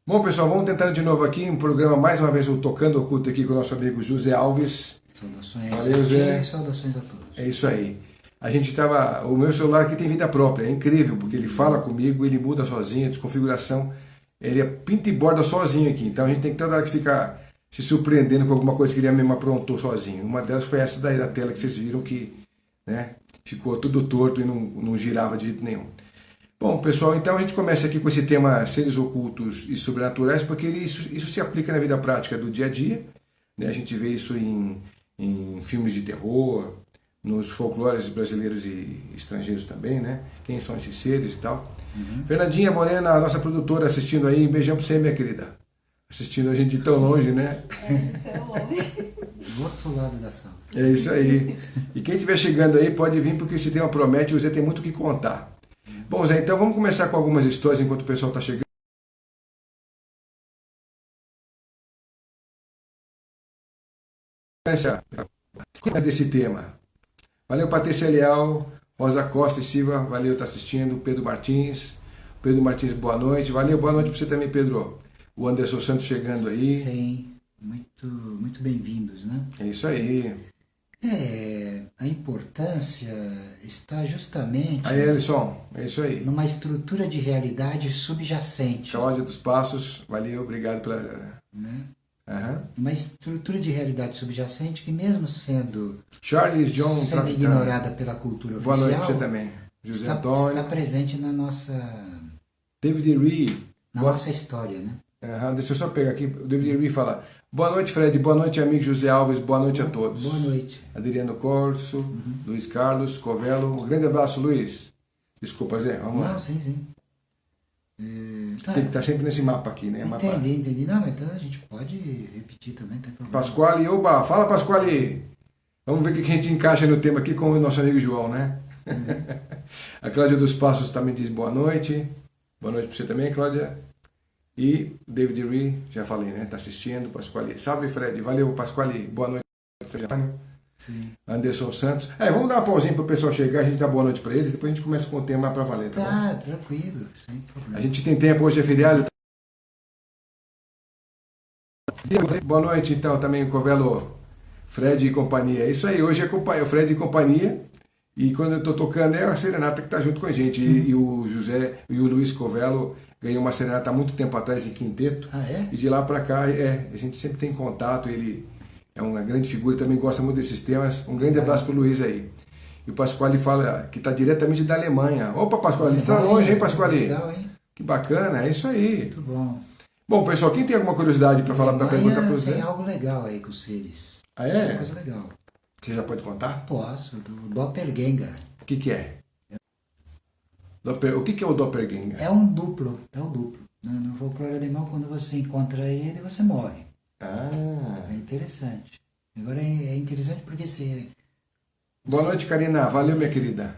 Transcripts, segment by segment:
Bom, pessoal, vamos tentar de novo aqui um programa, mais uma vez, o Tocando Oculto aqui com o nosso amigo José Alves. Saudações Valeu, Zé. Saudações a todos. É isso aí. A gente tava. O meu celular aqui tem vida própria, é incrível, porque ele fala comigo, ele muda sozinho, a desconfiguração, ele é pinta e borda sozinho aqui. Então a gente tem que toda hora que ficar se surpreendendo com alguma coisa que ele mesmo aprontou sozinho. Uma delas foi essa daí da tela que vocês viram que, né, ficou tudo torto e não girava de jeito nenhum. Bom, pessoal, então a gente começa aqui com esse tema seres ocultos e sobrenaturais, porque isso se aplica na vida prática do dia a dia, né? A gente vê isso em filmes de terror, nos folclores brasileiros e estrangeiros também, né? Quem são esses seres e tal. Fernandinha Morena, a nossa produtora, assistindo aí, beijão pra você, minha querida. Assistindo a gente de tão longe, né? De tão longe. Do outro lado da sala. É isso aí. E quem estiver chegando aí pode vir, porque esse tema promete, o Zé tem muito o que contar. Bom, Zé, então vamos começar com algumas histórias enquanto o pessoal está chegando. Desse tema. Valeu, Patrícia Leal, Rosa Costa e Silva, valeu, tá assistindo. Pedro Martins, boa noite. Valeu, boa noite para você também, Pedro. O Anderson Santos chegando aí. Sim, muito bem-vindos, né? É isso aí. A importância está justamente Aí, Ellison, é isso aí. numa estrutura de realidade subjacente. Cláudia dos Passos, valeu, obrigado pela... Né? Uhum. Uma estrutura de realidade subjacente que, mesmo sendo Charles John sendo ignorada pela cultura boa oficial, noite pra você também. José está Antônio. presente na nossa David nossa história, né? Deixa eu só pegar aqui. O David Ree fala: boa noite, Fred. Boa noite, amigo José Alves. Boa noite a todos. Boa noite. Adriano Corso, Luiz Carlos, Covelo. Um grande abraço, Luiz. Desculpa, Zé. Vamos lá. Não, sim. Tem que estar sempre nesse mapa aqui, né? Mapa. Entendi. Não, mas então a gente pode repetir também, não tem problema. Pasquale, oba, fala, Pasquale. Vamos ver o que a gente encaixa no tema aqui com o nosso amigo João, né? A Cláudia dos Passos também diz boa noite. Boa noite para você também, Cláudia. E David Ree, já falei, né? Tá assistindo, Pasquale. Salve, Fred. Valeu, Pasquale. Boa noite. Sim. Anderson Santos. Vamos dar uma pausinha para o pessoal chegar, a gente dá boa noite para eles, depois a gente começa com o tema para valer, tá bom? Tá, tranquilo, sem problema. A gente tem tempo, hoje é feriado. Boa noite, então, também, Covelo, Fred e companhia. Isso aí, hoje é o Fred e companhia. E quando eu tô tocando é a Serenata que tá junto com a gente. E o José e o Luiz Covelo ganhou uma Serenata há muito tempo atrás em quinteto. Ah, é? E de lá para cá, a gente sempre tem contato, ele é uma grande figura, também gosta muito desses temas. Um grande abraço pro Luiz aí. E o Pasquale fala que está diretamente da Alemanha. Opa, Pasquale, está longe, hein, Pasquale? Legal, hein? Que bacana, é isso aí. Muito bom. Bom, pessoal, quem tem alguma curiosidade para falar, para perguntar para você? Tem algo legal aí com os seres. Ah, é? Tem coisa legal. Você já pode contar? Posso, do Doppelganger. O que é? O que é o Doppelganger? É um duplo. No folclore alemão, quando você encontra ele, você morre. Ah. É interessante. Agora é interessante porque Boa noite, Karina. Valeu, minha querida.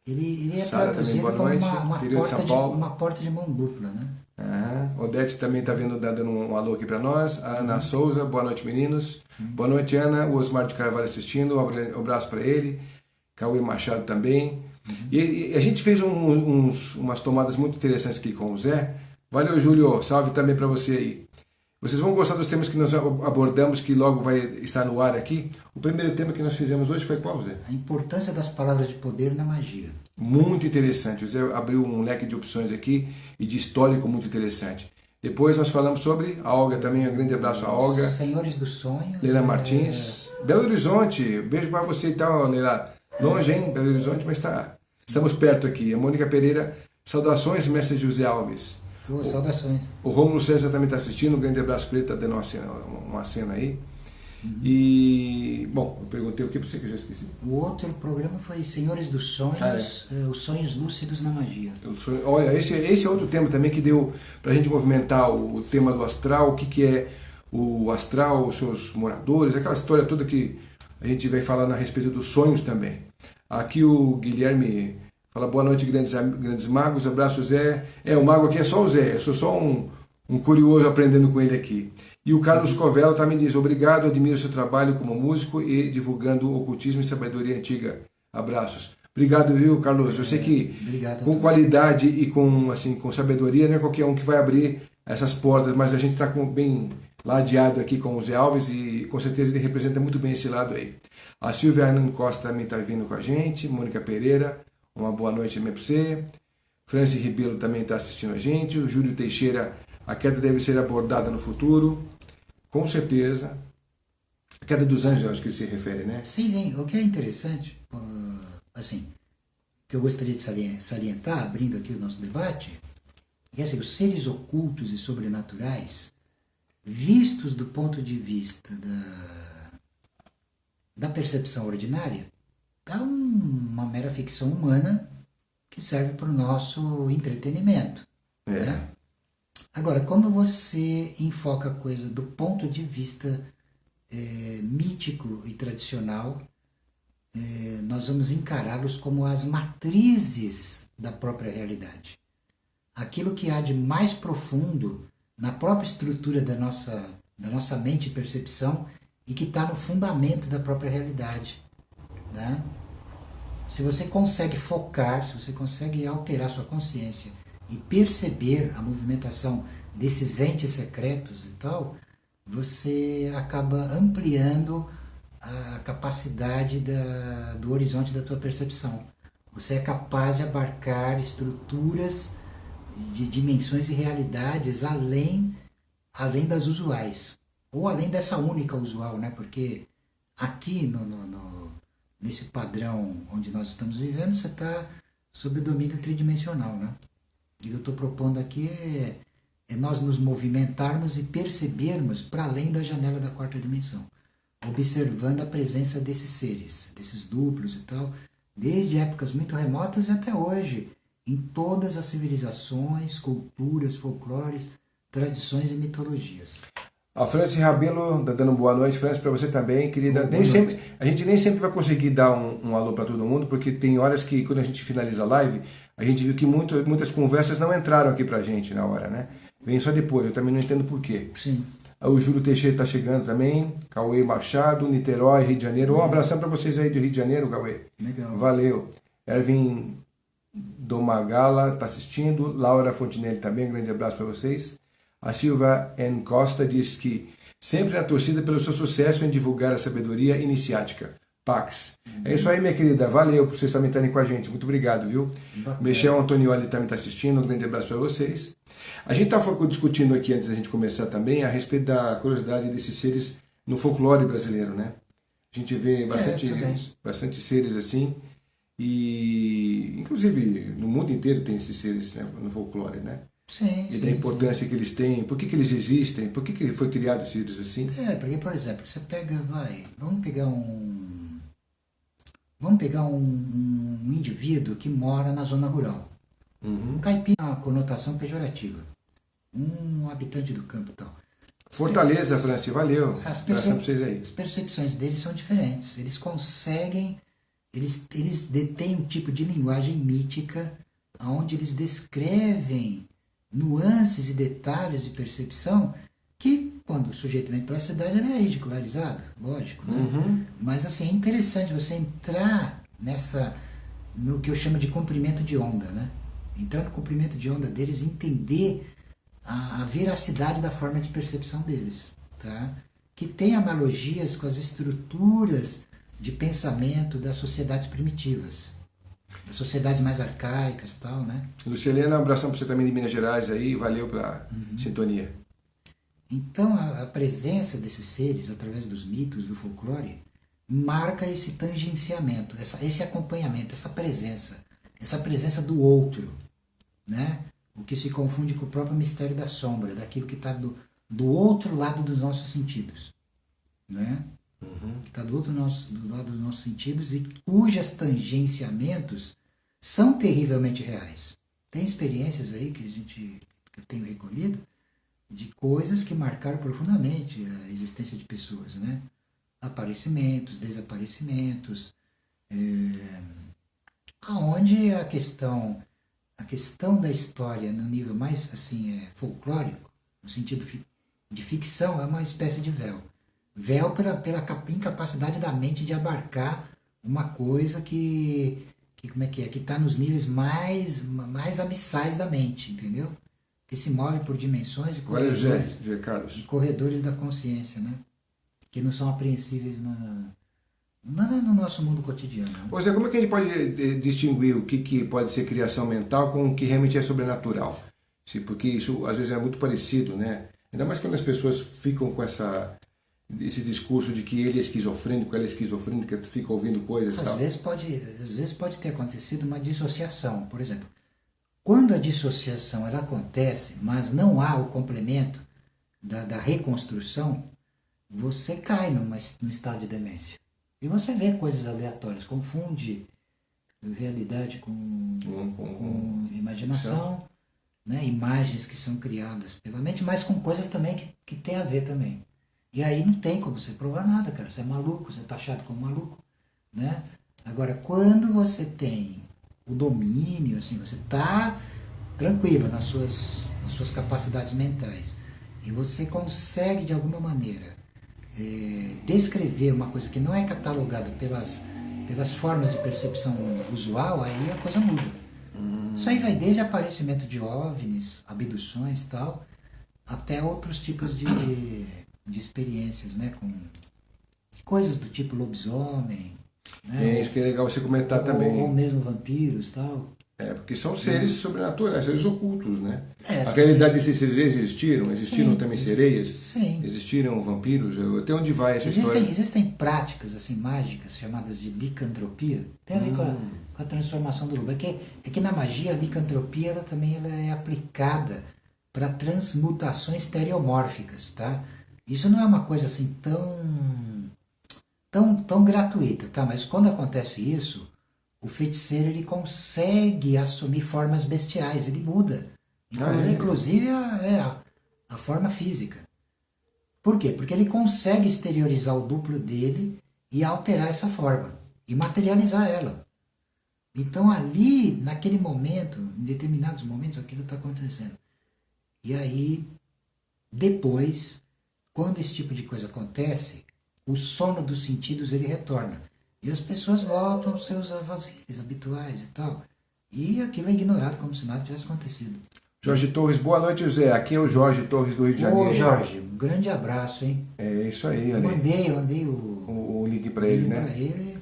ele é Sara também, traduzido boa como noite. uma Interior de São Paulo. uma porta de mão dupla, né? Odete também está dando um alô aqui para nós. A Ana Souza, boa noite, meninos. Boa noite, Ana. O Osmar de Carvalho assistindo, um abraço para ele. Cauê Machado também. E a gente fez umas tomadas muito interessantes aqui com o Zé. Valeu, Júlio. Salve também para você aí. Vocês vão gostar dos temas que nós abordamos, que logo vai estar no ar aqui. O primeiro tema que nós fizemos hoje foi qual, Zé? A importância das palavras de poder na magia. Muito interessante. O Zé abriu um leque de opções aqui e de histórico muito interessante. Depois nós falamos sobre a Olga também. Um grande abraço à Olga. Senhores dos Sonhos. Leila Martins. Belo Horizonte. Beijo para você e tal, Leila. Longe, hein? Belo Horizonte, mas estamos perto aqui. A Mônica Pereira. Saudações, mestre José Alves. Saudações. O Rômulo César também está assistindo. Um grande abraço para ele. Está dando uma cena aí. E, bom, eu perguntei o que para você que eu já esqueci. O outro programa foi Senhores dos Sonhos, os sonhos lúcidos na magia. Olha, esse é outro tema também que deu para a gente movimentar o tema do astral, o que é o astral, os seus moradores, aquela história toda que a gente vai falando a respeito dos sonhos também. Aqui o Guilherme fala boa noite, grandes magos, abraço, Zé. O mago aqui é só o Zé, eu sou só um curioso aprendendo com ele aqui. E o Carlos Covelo também diz: obrigado, admiro seu trabalho como músico e divulgando o ocultismo e sabedoria antiga. Abraços. Obrigado, viu, Carlos? Eu sei que com qualidade e com sabedoria, não é qualquer um que vai abrir essas portas, mas a gente está bem ladeado aqui com o Zé Alves e com certeza ele representa muito bem esse lado aí. A Silvia Ana Costa também está vindo com a gente, Mônica Pereira, uma boa noite também para você. Franci Ribeiro também está assistindo a gente, o Júlio Teixeira, a queda deve ser abordada no futuro, com certeza. A queda dos anjos, acho que ele se refere, né? Sim, sim. O que é interessante, assim, que eu gostaria de salientar, abrindo aqui o nosso debate, é assim, os seres ocultos e sobrenaturais, vistos do ponto de vista da percepção ordinária, é uma mera ficção humana que serve para o nosso entretenimento. Né? Agora, quando você enfoca a coisa do ponto de vista mítico e tradicional, nós vamos encará-los como as matrizes da própria realidade. Aquilo que há de mais profundo na própria estrutura da nossa mente e percepção e que está no fundamento da própria realidade. Né? Se você consegue focar, se você consegue alterar sua consciência e perceber a movimentação desses entes secretos e tal, você acaba ampliando a capacidade do horizonte da tua percepção. Você é capaz de abarcar estruturas de dimensões e realidades além das usuais, ou além dessa única usual, né? Porque aqui nesse padrão onde nós estamos vivendo, você está sob o domínio tridimensional, né? E o que eu estou propondo aqui é nós nos movimentarmos e percebermos para além da janela da quarta dimensão, observando a presença desses seres, desses duplos e tal, desde épocas muito remotas e até hoje, em todas as civilizações, culturas, folclores, tradições e mitologias. A Franci Rabelo está dando boa noite. Franci, para você também, querida. A gente nem sempre vai conseguir dar um alô para todo mundo, porque tem horas que, quando a gente finaliza a live, a gente viu que muitas conversas não entraram aqui para a gente na hora, né? Vem só depois, eu também não entendo por quê. Sim. O Júlio Teixeira está chegando também, Cauê Machado, Niterói, Rio de Janeiro. Um abração para vocês aí do Rio de Janeiro, Cauê. Legal. Valeu. Ervin Domagala está assistindo, Laura Fontinelli também, grande abraço para vocês. A Silva N. Costa diz que sempre na torcida pelo seu sucesso em divulgar a sabedoria iniciática. Pax. É isso aí, minha querida. Valeu por vocês também estarem com a gente. Muito obrigado, viu? Michel Antonioli também está assistindo. Um grande abraço para vocês. A gente estava discutindo aqui, antes da gente começar também, a respeito da curiosidade desses seres no folclore brasileiro, né? A gente vê bastante seres assim. E, inclusive, no mundo inteiro tem esses seres, né, no folclore, né? Sim, e da importância que eles têm, por que eles existem, por que foi criado esses seres assim. Porque, por exemplo, você pega, vamos pegar um indivíduo que mora na zona rural. Um caipira é uma conotação pejorativa. Um habitante do campo e tal. Fortaleza, Franci, valeu. Abração pra vocês aí. As percepções deles são diferentes. Eles conseguem, eles detêm um tipo de linguagem mítica onde eles descrevem nuances e detalhes de percepção que, quando o sujeito vem para a cidade, ele é ridicularizado, lógico, né? Mas assim, é interessante você entrar no que eu chamo de comprimento de onda, né? Entrar no comprimento de onda deles, entender a veracidade da forma de percepção deles, tá? Que tem analogias com as estruturas de pensamento das sociedades primitivas, das sociedades mais arcaicas e tal, né? Lucilena, um abração para você também de Minas Gerais aí, valeu pela sintonia. Então, a presença desses seres, através dos mitos, do folclore, marca esse tangenciamento, esse acompanhamento, essa presença do outro, né? O que se confunde com o próprio mistério da sombra, daquilo que está do outro lado dos nossos sentidos, né? Que está do lado dos nossos sentidos e cujos tangenciamentos são terrivelmente reais. Tem experiências aí que eu tenho recolhido de coisas que marcaram profundamente a existência de pessoas, né? Aparecimentos, desaparecimentos, aonde a questão da história no nível mais assim folclórico, no sentido de ficção, é uma espécie de véu. Véu pela incapacidade da mente de abarcar uma coisa que está nos níveis mais abissais da mente, entendeu? que se move por dimensões e Agora José Carlos. corredores da consciência, né? Que não são apreensíveis no nosso mundo cotidiano. Né? Ou seja, como é que a gente pode distinguir o que pode ser criação mental com o que realmente é sobrenatural? Porque isso às vezes é muito parecido, né? Ainda mais quando as pessoas ficam com esse discurso de que ele é esquizofrênico, ela é esquizofrênica, fica ouvindo coisas e tal. Às vezes pode ter acontecido uma dissociação. Por exemplo, quando a dissociação ela acontece, mas não há o complemento da reconstrução, você cai num estado de demência. E você vê coisas aleatórias, confunde realidade com imaginação, né? Imagens que são criadas pela mente, mas com coisas também que tem a ver também. E aí não tem como você provar nada, cara. Você é maluco, você é taxado como maluco, né? Agora, quando você tem o domínio, assim, você está tranquilo nas suas capacidades mentais e você consegue, de alguma maneira, descrever uma coisa que não é catalogada pelas formas de percepção usual, aí a coisa muda. Isso aí vai desde aparecimento de OVNIs, abduções e tal, até outros tipos de experiências, né? Com coisas do tipo lobisomem. Né? É isso que é legal você comentar também. Ou mesmo vampiros e tal. Porque são seres sobrenaturais, seres ocultos, né? A realidade desses seres existiram sim, também sereias, sim. Existiram vampiros, até onde vai essa história? Existem práticas assim mágicas chamadas de licantropia, tem a ver com a transformação do lobo. É que na magia a licantropia ela também é aplicada para transmutações estereomórficas, tá? Isso não é uma coisa assim tão gratuita, tá? Mas quando acontece isso, o feiticeiro ele consegue assumir formas bestiais, ele muda. Inclusive a forma física. Por quê? Porque ele consegue exteriorizar o duplo dele e alterar essa forma. E materializar ela. Então ali, naquele momento, em determinados momentos, aquilo está acontecendo. E aí, depois, quando esse tipo de coisa acontece, o sono dos sentidos ele retorna. E as pessoas voltam aos seus afazeres habituais e tal. E aquilo é ignorado como se nada tivesse acontecido. Jorge Torres, boa noite, José. Aqui é o Jorge Torres do Rio de Janeiro. Ô, Jorge, um grande abraço, hein? É isso aí, eu mandei o link para ele, né? Para ele.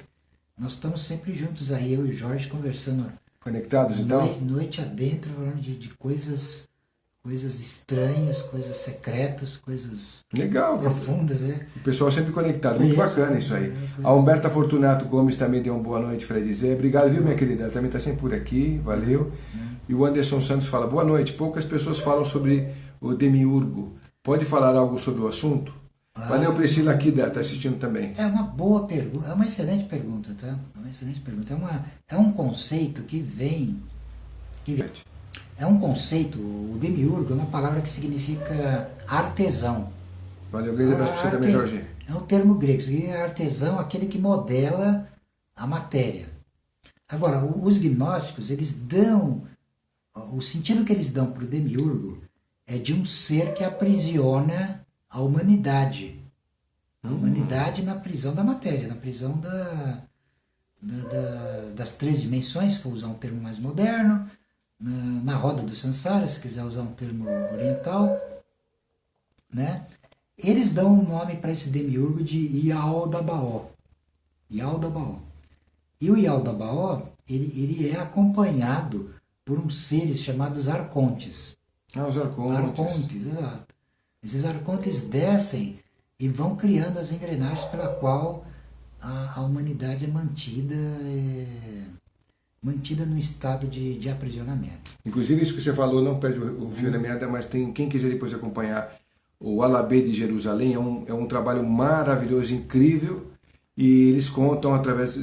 Nós estamos sempre juntos aí, eu e o Jorge, conversando. Conectados, então? Noite adentro, falando de coisas estranhas, coisas secretas, coisas legal, profundas, né? O pessoal sempre conectado, muito bacana isso aí. A Humberta Fortunato Gomes também deu uma boa noite, Fred Zé. Obrigado, viu, minha querida? Ela também está sempre por aqui, valeu. E o Anderson Santos fala, boa noite, poucas pessoas falam sobre o demiurgo. Pode falar algo sobre o assunto? Valeu, Priscila aqui, está assistindo também. É uma boa pergunta, é uma excelente pergunta, tá? É uma excelente pergunta. É um conceito que vem. É um conceito, o demiurgo é uma palavra que significa artesão. Valeu, grande abraço para você também, Jorge. É um termo grego, significa artesão, aquele que modela a matéria. Agora, os gnósticos, eles dão, o sentido que eles dão para o demiurgo é de um ser que aprisiona a humanidade. A humanidade na prisão da matéria, na prisão das três dimensões, se for usar um termo mais moderno, na roda do Sansara, se quiser usar um termo oriental, né? Eles dão um nome para esse demiurgo de Yaldabaoth. Yaldabaoth. E o Yaldabaoth, ele é acompanhado por uns seres chamados arcontes. Os arcontes. Arcontes, exato. Esses arcontes descem e vão criando as engrenagens pela qual a humanidade é mantida num estado de aprisionamento. Inclusive, isso que você falou, não perde o fio da meada, mas quem quiser depois acompanhar o Alabê de Jerusalém, é um trabalho maravilhoso, incrível, e eles contam através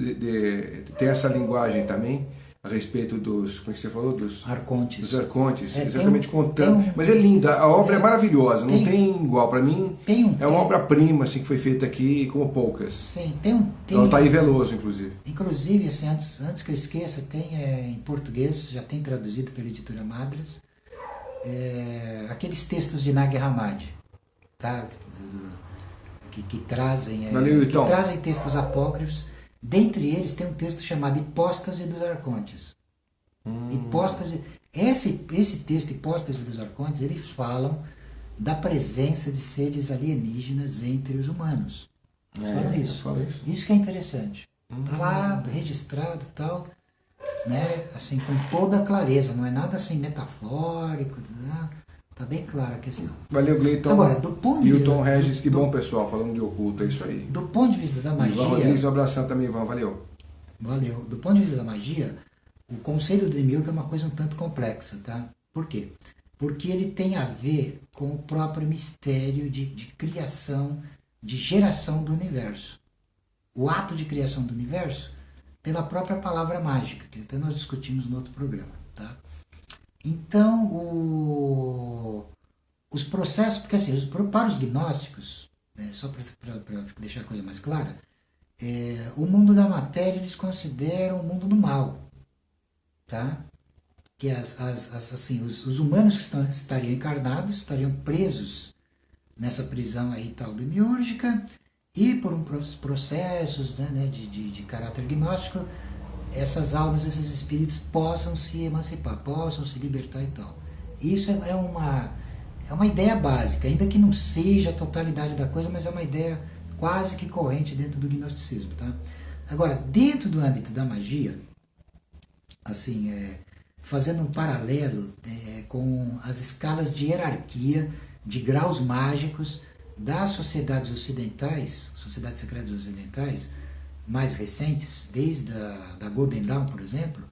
tem essa linguagem também, a respeito dos, como é que você falou? Dos arcontes. Dos arcontes, exatamente contando. Mas é linda, a obra é maravilhosa, não tem igual. Para mim, é uma obra-prima assim, que foi feita aqui, como poucas. Sim, Ela está aí Veloso, inclusive. Inclusive, assim, antes que eu esqueça, tem em português, já tem traduzido pela editora Madras, aqueles textos de Nag Hammadi, tá? que trazem textos apócrifos. Dentre eles tem um texto chamado Hipóstase dos Arcontes. Hipóstase, Esse texto, Hipótese dos Arcontes, eles falam da presença de seres alienígenas entre os humanos. Eles falam isso. Isso que é interessante. Está lá registrado e tal, né? Assim, com toda a clareza, não é nada assim metafórico, né? Tá bem clara a questão. Valeu, Gleiton. Agora, do ponto de e o vista, Tom Regis, que bom pessoal, falando de oculto, é isso aí. Do ponto de vista da magia... Ivan Rodrigues, um abração também, Ivan, valeu. Valeu. Do ponto de vista da magia, o conceito do demiurgo é uma coisa um tanto complexa, tá? Por quê? Porque ele tem a ver com o próprio mistério de criação, de geração do universo. O ato de criação do universo pela própria palavra mágica, que até nós discutimos no outro programa, tá? Então, os processos, porque assim, para os gnósticos, né, só para deixar a coisa mais clara, o mundo da matéria eles consideram o mundo do mal, tá? Que assim, os humanos que estariam encarnados estariam presos nessa prisão aí tal demiúrgica e por processos, né, de caráter gnóstico, essas almas, esses espíritos possam se emancipar, possam se libertar e tal. Isso é uma ideia básica, ainda que não seja a totalidade da coisa, mas é uma ideia quase que corrente dentro do gnosticismo, tá? Agora, dentro do âmbito da magia, assim, fazendo um paralelo com as escalas de hierarquia, de graus mágicos das sociedades ocidentais, sociedades secretas ocidentais, mais recentes, desde da Golden Dawn, por exemplo,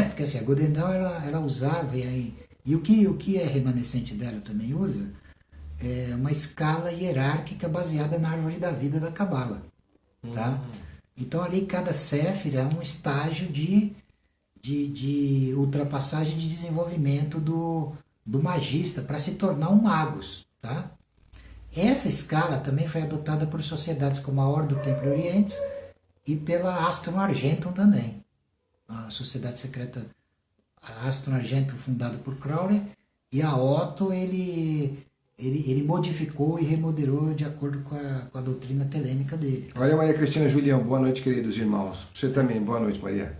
porque assim, a Golden Dawn ela usava, e o que é remanescente dela também usa, é uma escala hierárquica baseada na árvore da vida da Cabala, tá? Então ali cada Séfira é um estágio de ultrapassagem de desenvolvimento do magista para se tornar um magus, tá? Essa escala também foi adotada por sociedades como a Ordem do Templo Oriente e pela Astrum Argentum também. A sociedade secreta Astrum Argentum fundada por Crowley, e a Otto ele modificou e remodelou de acordo com a doutrina telêmica dele. Olha, Maria Cristina Julião, boa noite, queridos irmãos. Você também, boa noite, Maria.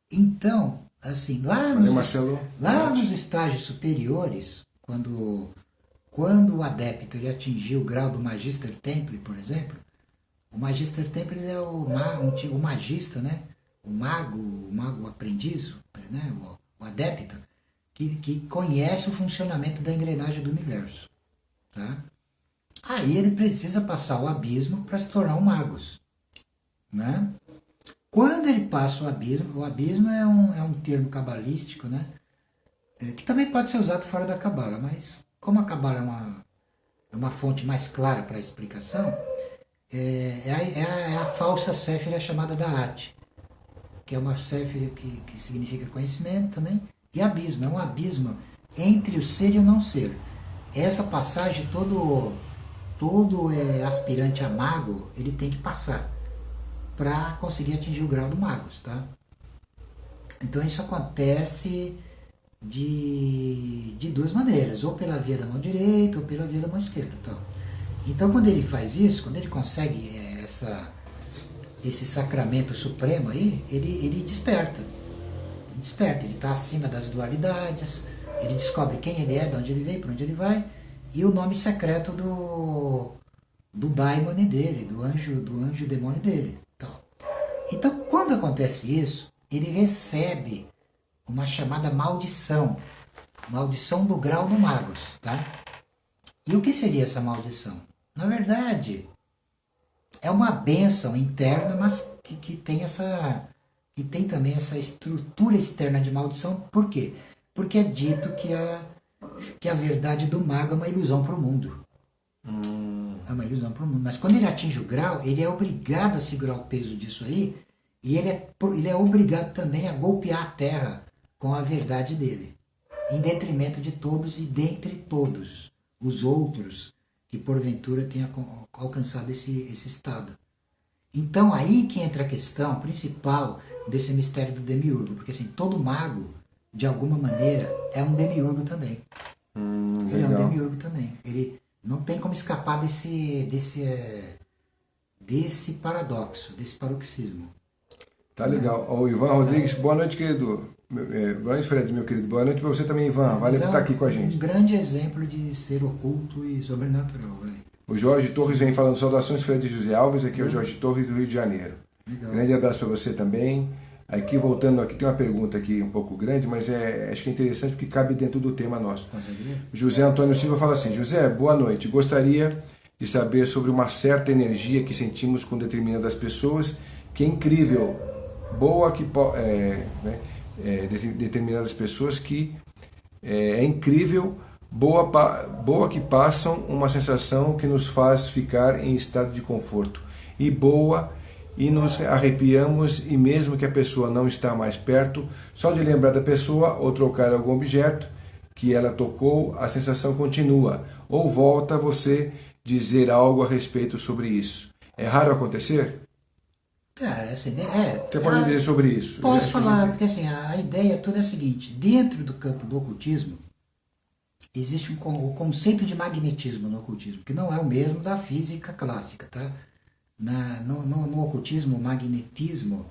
Então, assim, lá nos estágios superiores, quando o adepto ele atingiu o grau do Magister Templi, por exemplo, o Magister Templi é o magista, né? O mago aprendiz, né? O adepto, que conhece o funcionamento da engrenagem do universo. Tá? Aí ele precisa passar o abismo para se tornar um magus. Né? Quando ele passa o abismo é um termo cabalístico, né? Que também pode ser usado fora da cabala, mas como a cabala é uma fonte mais clara para a explicação, é a falsa Séfira chamada Da'at, que é uma Séfira que significa conhecimento também, e abismo, é um abismo entre o ser e o não ser. Essa passagem todo aspirante a mago ele tem que passar para conseguir atingir o grau do magus, tá? Então isso acontece de duas maneiras, ou pela via da mão direita ou pela via da mão esquerda, tá? Então quando ele faz isso, quando ele consegue esse sacramento supremo aí, ele desperta, ele está acima das dualidades, ele descobre quem ele é, de onde ele veio, para onde ele vai, e o nome secreto do daimon dele, do anjo demônio dele. Então, quando acontece isso, ele recebe uma chamada maldição do grau do magus, tá? E o que seria essa maldição? Na verdade, é uma bênção interna, mas que tem também essa estrutura externa de maldição. Por quê? Porque é dito que a verdade do mago é uma ilusão para o mundo. É uma ilusão para o mundo. Mas quando ele atinge o grau, ele é obrigado a segurar o peso disso aí, e ele é obrigado também a golpear a terra com a verdade dele, em detrimento de todos e dentre todos os outros que porventura tenham alcançado esse estado. Então aí que entra a questão principal desse mistério do demiurgo, porque assim, todo mago, de alguma maneira, é um demiurgo também. Ele é um demiurgo também. Ele não tem como escapar desse paradoxo, desse paroxismo. Tá legal. O Ivan Rodrigues, boa noite, querido. Boa noite, Fred, meu querido. Boa noite para você também, Ivan. Valeu por estar aqui com a gente. Um grande exemplo de ser oculto e sobrenatural. O Jorge Torres vem falando saudações, Fred José Alves. Aqui é o Jorge Torres do Rio de Janeiro. Legal. Grande abraço para você também. Aqui, voltando, aqui tem uma pergunta aqui um pouco grande, mas acho que é interessante porque cabe dentro do tema nosso. Consegue ler? José Antônio Silva fala assim: José, boa noite. Gostaria de saber sobre uma certa energia que sentimos com determinadas pessoas, que é incrível, boa que determinadas pessoas que é incrível, boa que passam uma sensação que nos faz ficar em estado de conforto, e boa e nos arrepiamos, e mesmo que a pessoa não está mais perto, só de lembrar da pessoa ou trocar algum objeto que ela tocou, a sensação continua, ou volta a você dizer algo a respeito sobre isso. É raro acontecer? Você pode dizer sobre isso? Posso falar, porque assim, a ideia toda é a seguinte: dentro do campo do ocultismo, existe o conceito de magnetismo no ocultismo, que não é o mesmo da física clássica, tá? No ocultismo, o magnetismo,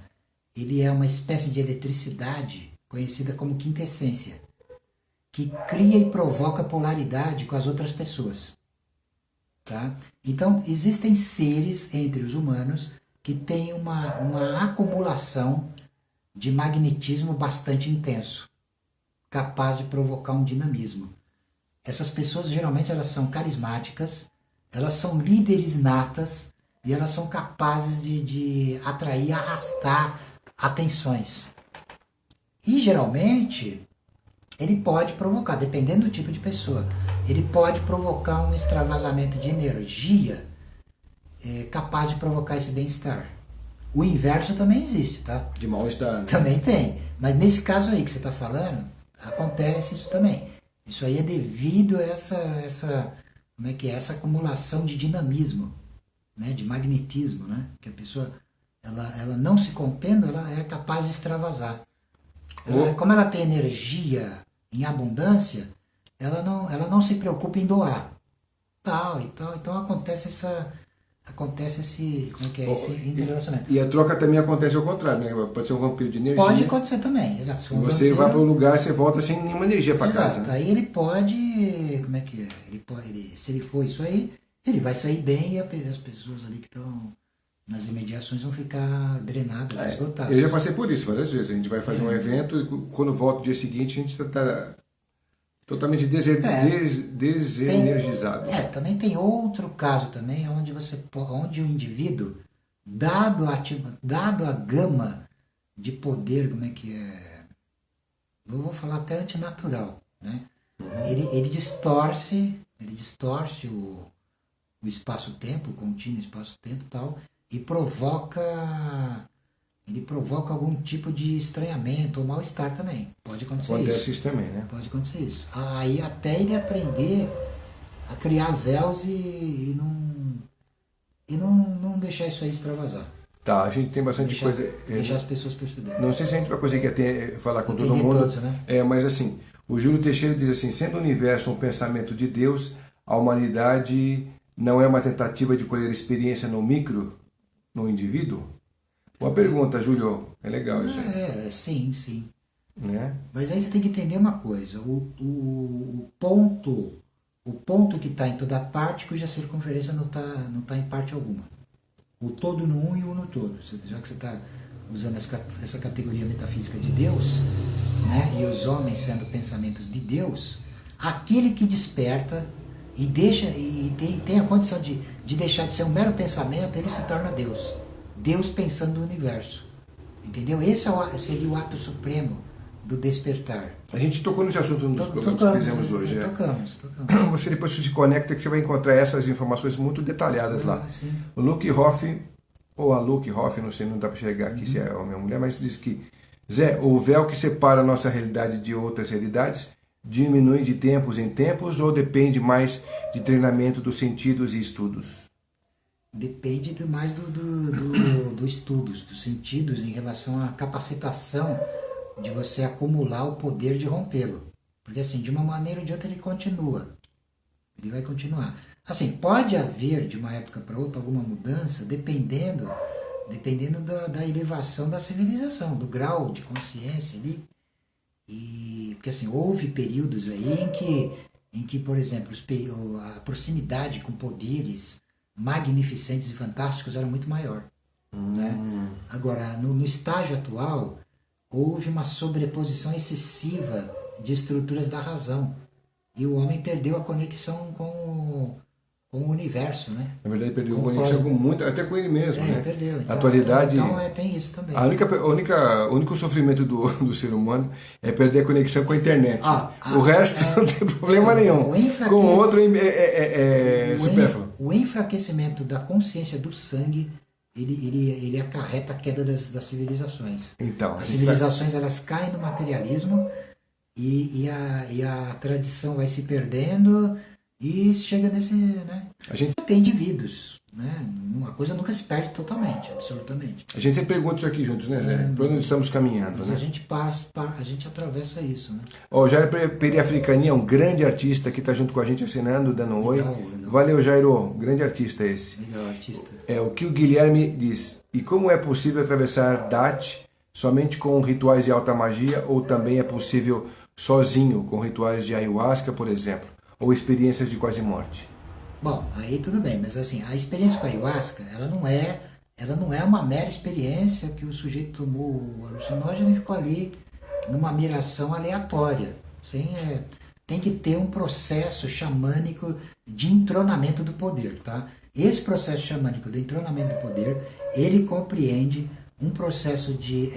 ele é uma espécie de eletricidade conhecida como quintessência, que cria e provoca polaridade com as outras pessoas. Tá? Então, existem seres entre os humanos que têm uma acumulação de magnetismo bastante intenso, capaz de provocar um dinamismo. Essas pessoas, geralmente, elas são carismáticas, elas são líderes natas, e elas são capazes de atrair e arrastar atenções. E geralmente ele pode provocar, dependendo do tipo de pessoa, ele pode provocar um extravasamento de energia capaz de provocar esse bem-estar. O inverso também existe, tá? De mal-estar, né? Também tem. Mas nesse caso aí que você está falando, acontece isso também. Isso aí é devido a essa acumulação de dinamismo, né, de magnetismo, né, que a pessoa ela não se contendo, ela é capaz de extravasar. Como ela tem energia em abundância, ela não se preocupa em doar, tal e tal. Então acontece esse interrelacionamento. E a troca também acontece ao contrário, né? Pode ser um vampiro de energia. Pode acontecer também, exato. Se você vai para um lugar, você volta sem nenhuma energia para casa. Né? Aí ele pode, se ele for isso aí, ele vai sair bem, e as pessoas ali que estão nas imediações vão ficar drenadas, esgotadas. Eu já passei por isso várias vezes. A gente vai fazer um evento e quando volta o dia seguinte a gente está totalmente desenergizado. Também tem outro caso também, onde o indivíduo, dado a gama de poder, eu vou falar até antinatural, né? Ele distorce o espaço-tempo, o contínuo espaço-tempo e tal, e provoca algum tipo de estranhamento ou mal-estar também. Pode acontecer isso. Acontece isso também, né? Pode acontecer isso. Aí até ele aprender a criar véus e não deixar isso aí extravasar. Tá, a gente tem bastante coisa... Deixar as pessoas perceberem. Não sei se a gente vai conseguir falar com Entender todo mundo. Todos, né? Mas assim, o Júlio Teixeira diz assim: sendo o universo um pensamento de Deus, a humanidade não é uma tentativa de colher experiência no indivíduo? Uma pergunta, Júlio. É legal isso aí. Sim. Né? Mas aí você tem que entender uma coisa. O ponto que está em toda parte, cuja circunferência não tá em parte alguma. O todo no um e o no todo. Já que você está usando essa categoria metafísica de Deus, né, e os homens sendo pensamentos de Deus, aquele que desperta e tem a condição de deixar de ser um mero pensamento, ele se torna Deus. Deus pensando no universo. Entendeu? Esse seria o ato supremo do despertar. A gente tocou nesse assunto nos programas que fizemos hoje. Tocamos. Você depois se conecta que você vai encontrar essas informações muito detalhadas lá. Sim. O Luke Hoff, ou a Luke Hoff, não sei, não dá para chegar aqui se é homem ou mulher, mas diz que: Zé, o véu que separa a nossa realidade de outras realidades diminui de tempos em tempos ou depende mais de treinamento dos sentidos e estudos? Depende mais do estudos, dos sentidos em relação à capacitação de você acumular o poder de rompê-lo. Porque assim, de uma maneira ou de outra ele continua. Ele vai continuar. Assim, pode haver de uma época para outra alguma mudança, dependendo da elevação da civilização, do grau de consciência ali E, porque assim, houve períodos aí em que por exemplo, a proximidade com poderes magnificentes e fantásticos era muito maior. Né? Agora, no estágio atual, houve uma sobreposição excessiva de estruturas da razão. E o homem perdeu a conexão com o universo, né? Na verdade, perdeu a conexão com muito, até com ele mesmo, né? Perdeu. Na atualidade... Tem isso também. O único sofrimento do ser humano é perder a conexão com a internet. O resto não tem problema nenhum. Com o outro é supérfluo. O enfraquecimento da consciência do sangue, ele acarreta a queda das civilizações. Então, as civilizações elas caem no materialismo e a tradição vai se perdendo e chega nesse... Né? A gente tem indivíduos, né? Uma coisa nunca se perde totalmente, absolutamente. A gente sempre pergunta isso aqui juntos, né, Zé? Para onde estamos caminhando, mas né? a gente atravessa isso, né? O Jairo Periafricani é um grande artista que está junto com a gente assinando, dando um oi. Legal. Valeu, Jairo. Grande artista esse. Legal, artista. O que o Guilherme diz. E como é possível atravessar DAT somente com rituais de alta magia ou também é possível sozinho, com rituais de ayahuasca, por exemplo, ou experiências de quase morte? Bom, aí tudo bem, mas assim, a experiência com a ayahuasca, ela não é uma mera experiência que o sujeito tomou o alucinógeno e ficou ali numa miração aleatória. Tem que ter um processo xamânico de entronamento do poder, tá? Esse processo xamânico do entronamento do poder, ele compreende um processo de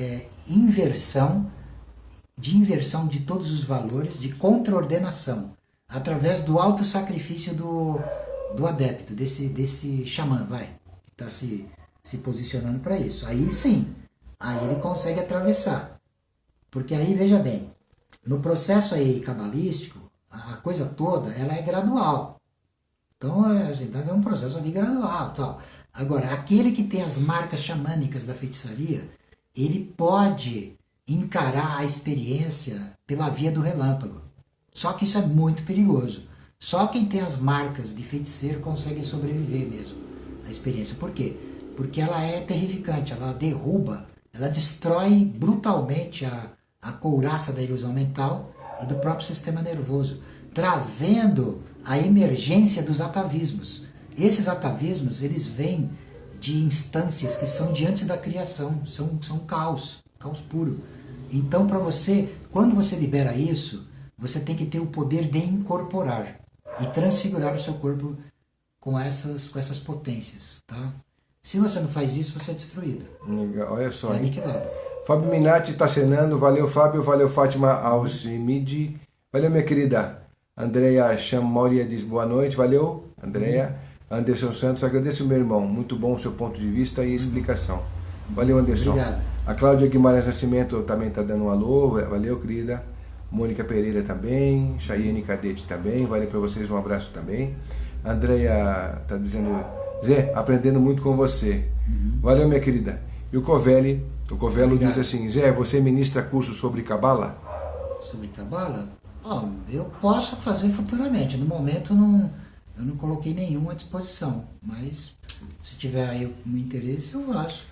inversão de todos os valores, de contraordenação, através do autossacrifício do adepto, desse xamã, que está se posicionando para isso. Aí sim, aí ele consegue atravessar. Porque aí, veja bem, no processo aí cabalístico, a coisa toda, ela é gradual. Então, é um processo ali gradual. Tal. Agora, aquele que tem as marcas xamânicas da feitiçaria, ele pode encarar a experiência pela via do relâmpago. Só que isso é muito perigoso. Só quem tem as marcas de feiticeiro consegue sobreviver mesmo à experiência. Por quê? Porque ela é terrificante, ela derruba, ela destrói brutalmente a couraça da ilusão mental e do próprio sistema nervoso, trazendo a emergência dos atavismos. Esses atavismos, eles vêm de instâncias que são diante da criação, são caos puro. Então, quando você libera isso, você tem que ter o poder de incorporar e transfigurar o seu corpo com essas potências, tá? Se você não faz isso, você é destruído. Olha só, é aniquilado. Fábio Minati está cenando. Valeu, Fábio. Valeu, Fátima Alcimide. Valeu, minha querida. Andréia Chamoria diz boa noite. Valeu, Andréia. Anderson Santos, agradeço, meu irmão. Muito bom o seu ponto de vista e explicação. Valeu, Anderson. Obrigado. A Cláudia Guimarães Nascimento também está dando um alô. Valeu, querida. Mônica Pereira também. Chayene Cadete também. Valeu para vocês, um abraço também. Andréia está dizendo... Zé, aprendendo muito com você. Valeu, minha querida. E o Covello diz assim, Zé, você ministra curso sobre Cabala? Sobre Cabala? Eu posso fazer futuramente. No momento eu não coloquei nenhum à disposição. Mas se tiver aí um interesse, eu faço.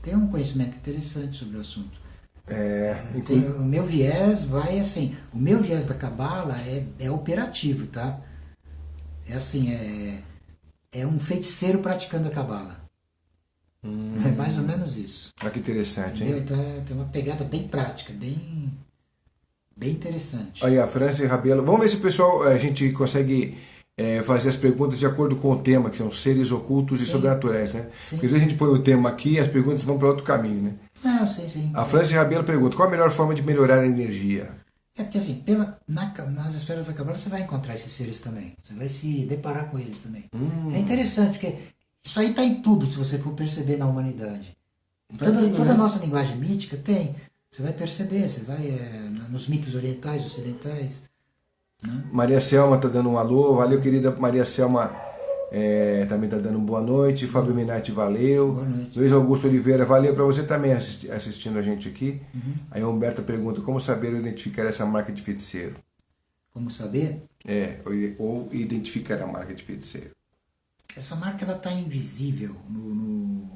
Tenho um conhecimento interessante sobre o assunto. O meu viés vai assim. O meu viés da Cabala é operativo, tá? É assim, é um feiticeiro praticando a Cabala. É mais ou menos isso. Olha que interessante, entendeu? hein? Então tem uma pegada bem prática, bem interessante. Aí a França Rabelo. Vamos ver se o pessoal, a gente consegue fazer as perguntas de acordo com o tema, que são seres ocultos e sobrenaturais, né? Sim. Porque às vezes a gente põe o tema aqui e as perguntas vão para outro caminho, né? Não, sim. A França Rabelo pergunta, qual a melhor forma de melhorar a energia? É porque assim, nas esferas da Cabala você vai encontrar esses seres também. Você vai se deparar com eles também. É interessante, porque isso aí está em tudo, se você for perceber na humanidade. Toda a nossa linguagem mítica tem. Você vai perceber, você vai nos mitos orientais, ocidentais. Né? Maria Selma está dando um alô. Valeu, querida Maria Selma. Também está dando boa noite. Fábio Minati, valeu. Boa noite. Luiz Augusto Oliveira, valeu para você também assistindo a gente aqui. Aí a Humberta pergunta, como saber ou identificar essa marca de feiticeiro? Como saber? Ou identificar a marca de feiticeiro. Essa marca ela está invisível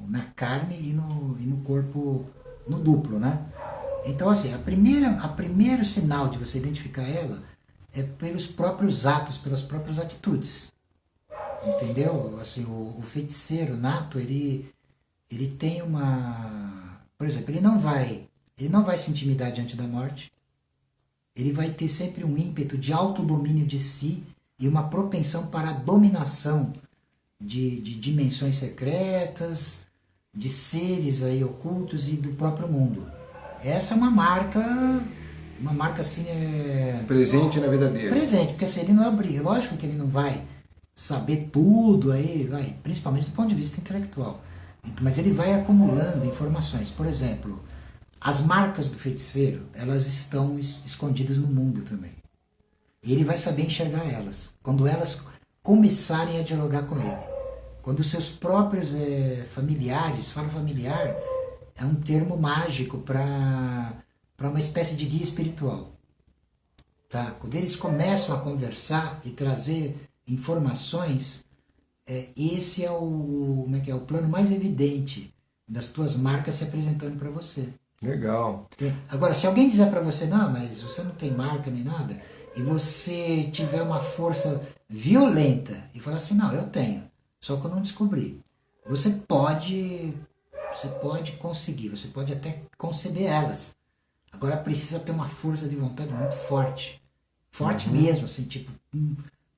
na carne e no corpo, no duplo, né? Então, assim, a primeiro sinal de você identificar ela é pelos próprios atos, pelas próprias atitudes. Entendeu? Assim, o feiticeiro nato, ele tem uma... Por exemplo, ele não vai se intimidar diante da morte. Ele vai ter sempre um ímpeto de autodomínio de si e uma propensão para a dominação de dimensões secretas, de seres aí ocultos e do próprio mundo. Essa é uma marca assim, Presente na vida dele. presente, porque assim, ele não abrir, lógico que ele não vai saber tudo aí, principalmente do ponto de vista intelectual, mas ele vai acumulando informações. Por exemplo, as marcas do feiticeiro, elas estão escondidas no mundo também. E ele vai saber enxergar elas, quando elas começarem a dialogar com ele. Quando os seus próprios familiares, fala familiar, é um termo mágico para uma espécie de guia espiritual. Tá? Quando eles começam a conversar e trazer informações, esse é o plano mais evidente das tuas marcas se apresentando para você. Legal. Agora, se alguém dizer para você, não, mas você não tem marca nem nada, e você tiver uma força violenta e falar assim, não, eu tenho, só que eu não descobri. Você pode conseguir, você pode até conceber elas. Agora precisa ter uma força de vontade muito forte. Forte mesmo, assim, tipo,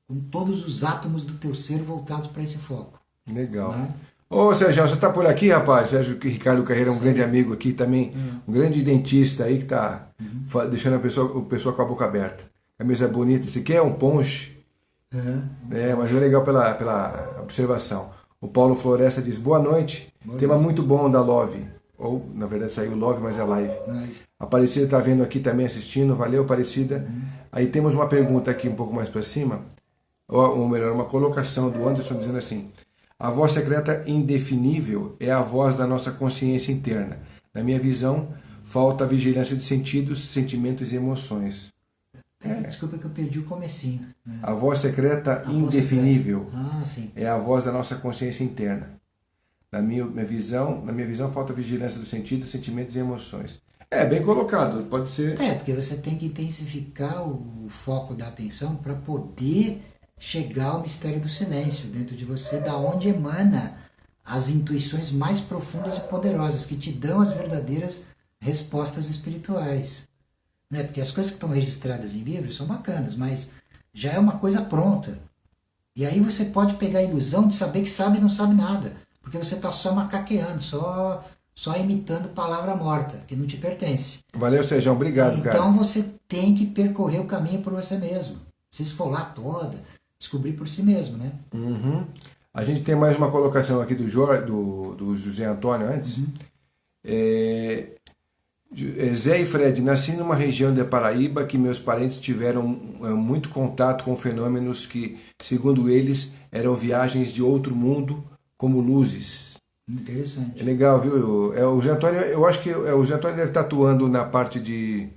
com todos os átomos do teu ser voltados para esse foco. Legal. Né? Ô, Sérgio, você tá por aqui, rapaz? Sérgio Ricardo Carreira é um grande amigo aqui também, um grande dentista aí que tá deixando o pessoal com a boca aberta. Camisa bonita. Esse aqui é um ponche. Mas é legal pela observação. O Paulo Floresta diz, boa noite. Tema muito bom da Love. Ou, na verdade, saiu Love, mas é live. A Aparecida está vendo aqui também, assistindo. Valeu, Aparecida. Aí temos uma pergunta aqui um pouco mais para cima. Ou melhor, uma colocação do Anderson dizendo assim, a voz secreta indefinível é a voz da nossa consciência interna. Na minha visão, falta a vigilância de sentidos, sentimentos e emoções. Desculpa que eu perdi o comecinho. Né? A voz secreta indefinível sim. é a voz da nossa consciência interna. Na minha visão, falta a vigilância dos sentidos, sentimentos e emoções. Bem colocado, pode ser... Porque você tem que intensificar o foco da atenção para poder chegar ao mistério do silêncio dentro de você, da onde emana as intuições mais profundas e poderosas, que te dão as verdadeiras respostas espirituais. Né? Porque as coisas que estão registradas em livros são bacanas, mas já é uma coisa pronta. E aí você pode pegar a ilusão de saber que sabe e não sabe nada, porque você está só macaqueando, só imitando palavra morta, que não te pertence. Valeu, Sérgio, obrigado, cara. Então você tem que percorrer o caminho por você mesmo, se esfolar toda, descobrir por si mesmo, né? A gente tem mais uma colocação aqui do José Antônio antes. Zé e Fred, nasci numa região da Paraíba que meus parentes tiveram muito contato com fenômenos que, segundo eles, eram viagens de outro mundo, como luzes. Interessante. É legal, viu? O José Antônio, eu acho que o José Antônio deve estar atuando na parte de...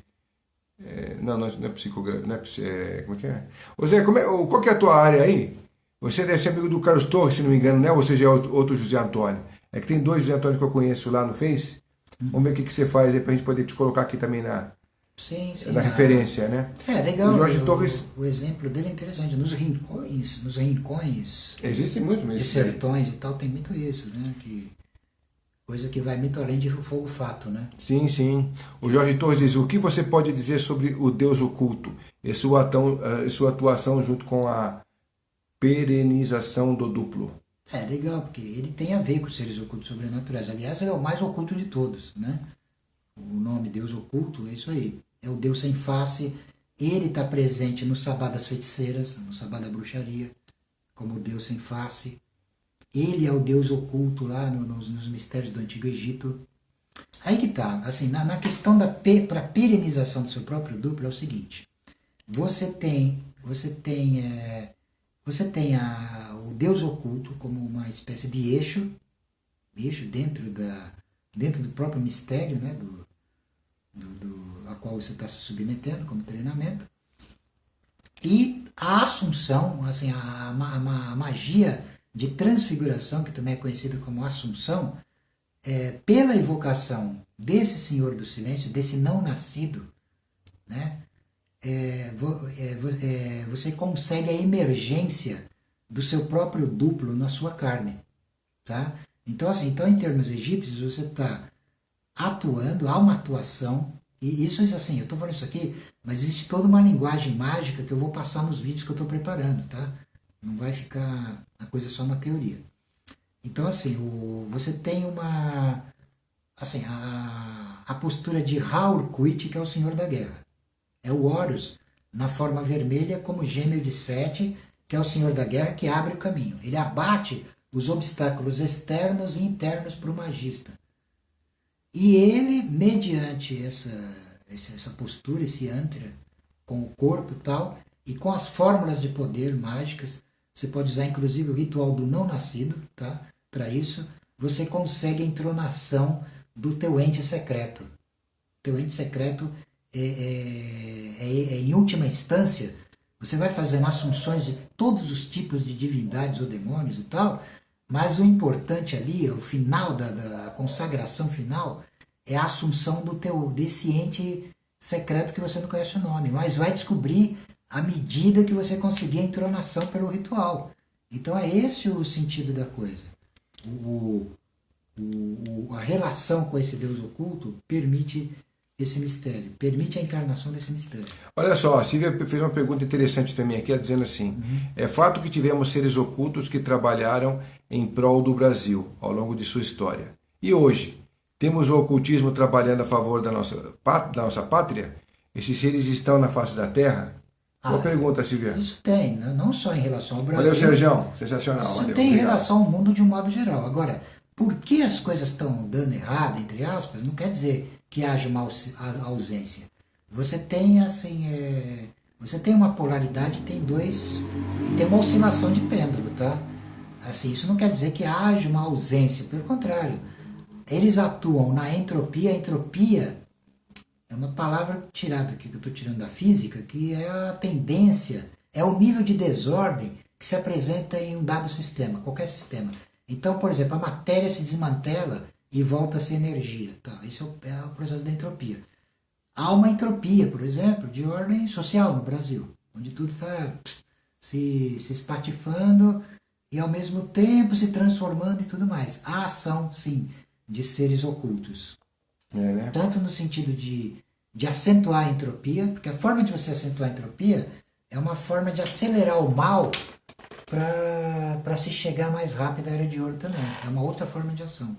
não é psicografia, como é que é? Ô Zé, qual que é a tua área aí? Você deve ser amigo do Carlos Torres, se não me engano, né? Ou seja, é outro José Antônio. É que tem dois José Antônio que eu conheço lá no Face. Vamos ver o que você faz aí pra gente poder te colocar aqui também na referência, né? Legal. O Jorge Torres... O exemplo dele é interessante. Nos rincões existe muito mesmo. De sertões e tal, tem muito isso, né? Coisa que vai muito além de fogo-fato, né? Sim, sim. O Jorge Torres diz, o que você pode dizer sobre o Deus oculto e sua atuação junto com a perenização do duplo? Legal, porque ele tem a ver com os seres ocultos sobrenaturais. Aliás, ele é o mais oculto de todos, né? O nome Deus oculto é isso aí. É o Deus sem face. Ele está presente no sabá das feiticeiras, no sabá da bruxaria, como Deus sem face. Ele é o Deus oculto lá nos mistérios do Antigo Egito. Aí que tá, assim, na questão para perenização do seu próprio duplo é o seguinte. Você tem o Deus oculto como uma espécie de eixo dentro do próprio mistério, né, a qual você está se submetendo como treinamento. E a assunção, assim, a magia de transfiguração, que também é conhecida como assunção, pela evocação desse Senhor do Silêncio, desse não nascido, né? Você consegue a emergência do seu próprio duplo na sua carne, tá? Então, assim, em termos egípcios, você está atuando, há uma atuação, e isso é assim, eu estou falando isso aqui, mas existe toda uma linguagem mágica que eu vou passar nos vídeos que eu estou preparando, tá? Não vai ficar a coisa só na teoria. Então, assim, você tem uma... Assim, a postura de Haurkuit, que é o Senhor da Guerra. É o Horus, na forma vermelha, como gêmeo de Sete, que é o Senhor da Guerra, que abre o caminho. Ele abate os obstáculos externos e internos para o magista. E ele, mediante essa postura, esse antra, com o corpo e tal, e com as fórmulas de poder mágicas, você pode usar inclusive o ritual do não nascido, tá? Para isso, você consegue a entronação do teu ente secreto. Teu ente secreto em última instância, você vai fazendo assunções de todos os tipos de divindades ou demônios e tal, mas o importante ali, o final da consagração final, é a assunção desse ente secreto que você não conhece o nome, mas vai descobrir à medida que você conseguir a entronação pelo ritual. Então é esse o sentido da coisa. A relação com esse Deus oculto permite esse mistério, permite a encarnação desse mistério. Olha só, a Silvia fez uma pergunta interessante também aqui, dizendo assim, é fato que tivemos seres ocultos que trabalharam em prol do Brasil ao longo de sua história. E hoje, temos o ocultismo trabalhando a favor da nossa pátria? Esses seres estão na face da Terra? Boa pergunta, Silvia. Isso tem, não só em relação ao Brasil. Valeu, Sergião. Sensacional. Isso valeu, tem em obrigado. relação ao mundo de um modo geral. Agora, por que as coisas estão dando errado, entre aspas, não quer dizer que haja uma ausência. Você tem, assim, você tem uma polaridade, tem uma oscilação de pêndulo, tá? Assim, isso não quer dizer que haja uma ausência, pelo contrário. Eles atuam na entropia. A entropia é uma palavra tirada aqui, que eu estou tirando da física, que é a tendência, é o nível de desordem que se apresenta em um dado sistema, qualquer sistema. Então, por exemplo, a matéria se desmantela e volta a ser energia. Tá? Esse é o processo da entropia. Há uma entropia, por exemplo, de ordem social no Brasil, onde tudo está se espatifando e ao mesmo tempo se transformando e tudo mais. Há ação, sim, de seres ocultos. Né? Tanto no sentido de acentuar a entropia, porque a forma de você acentuar a entropia é uma forma de acelerar o mal para se chegar mais rápido à Era de Ouro também. É uma outra forma de ação.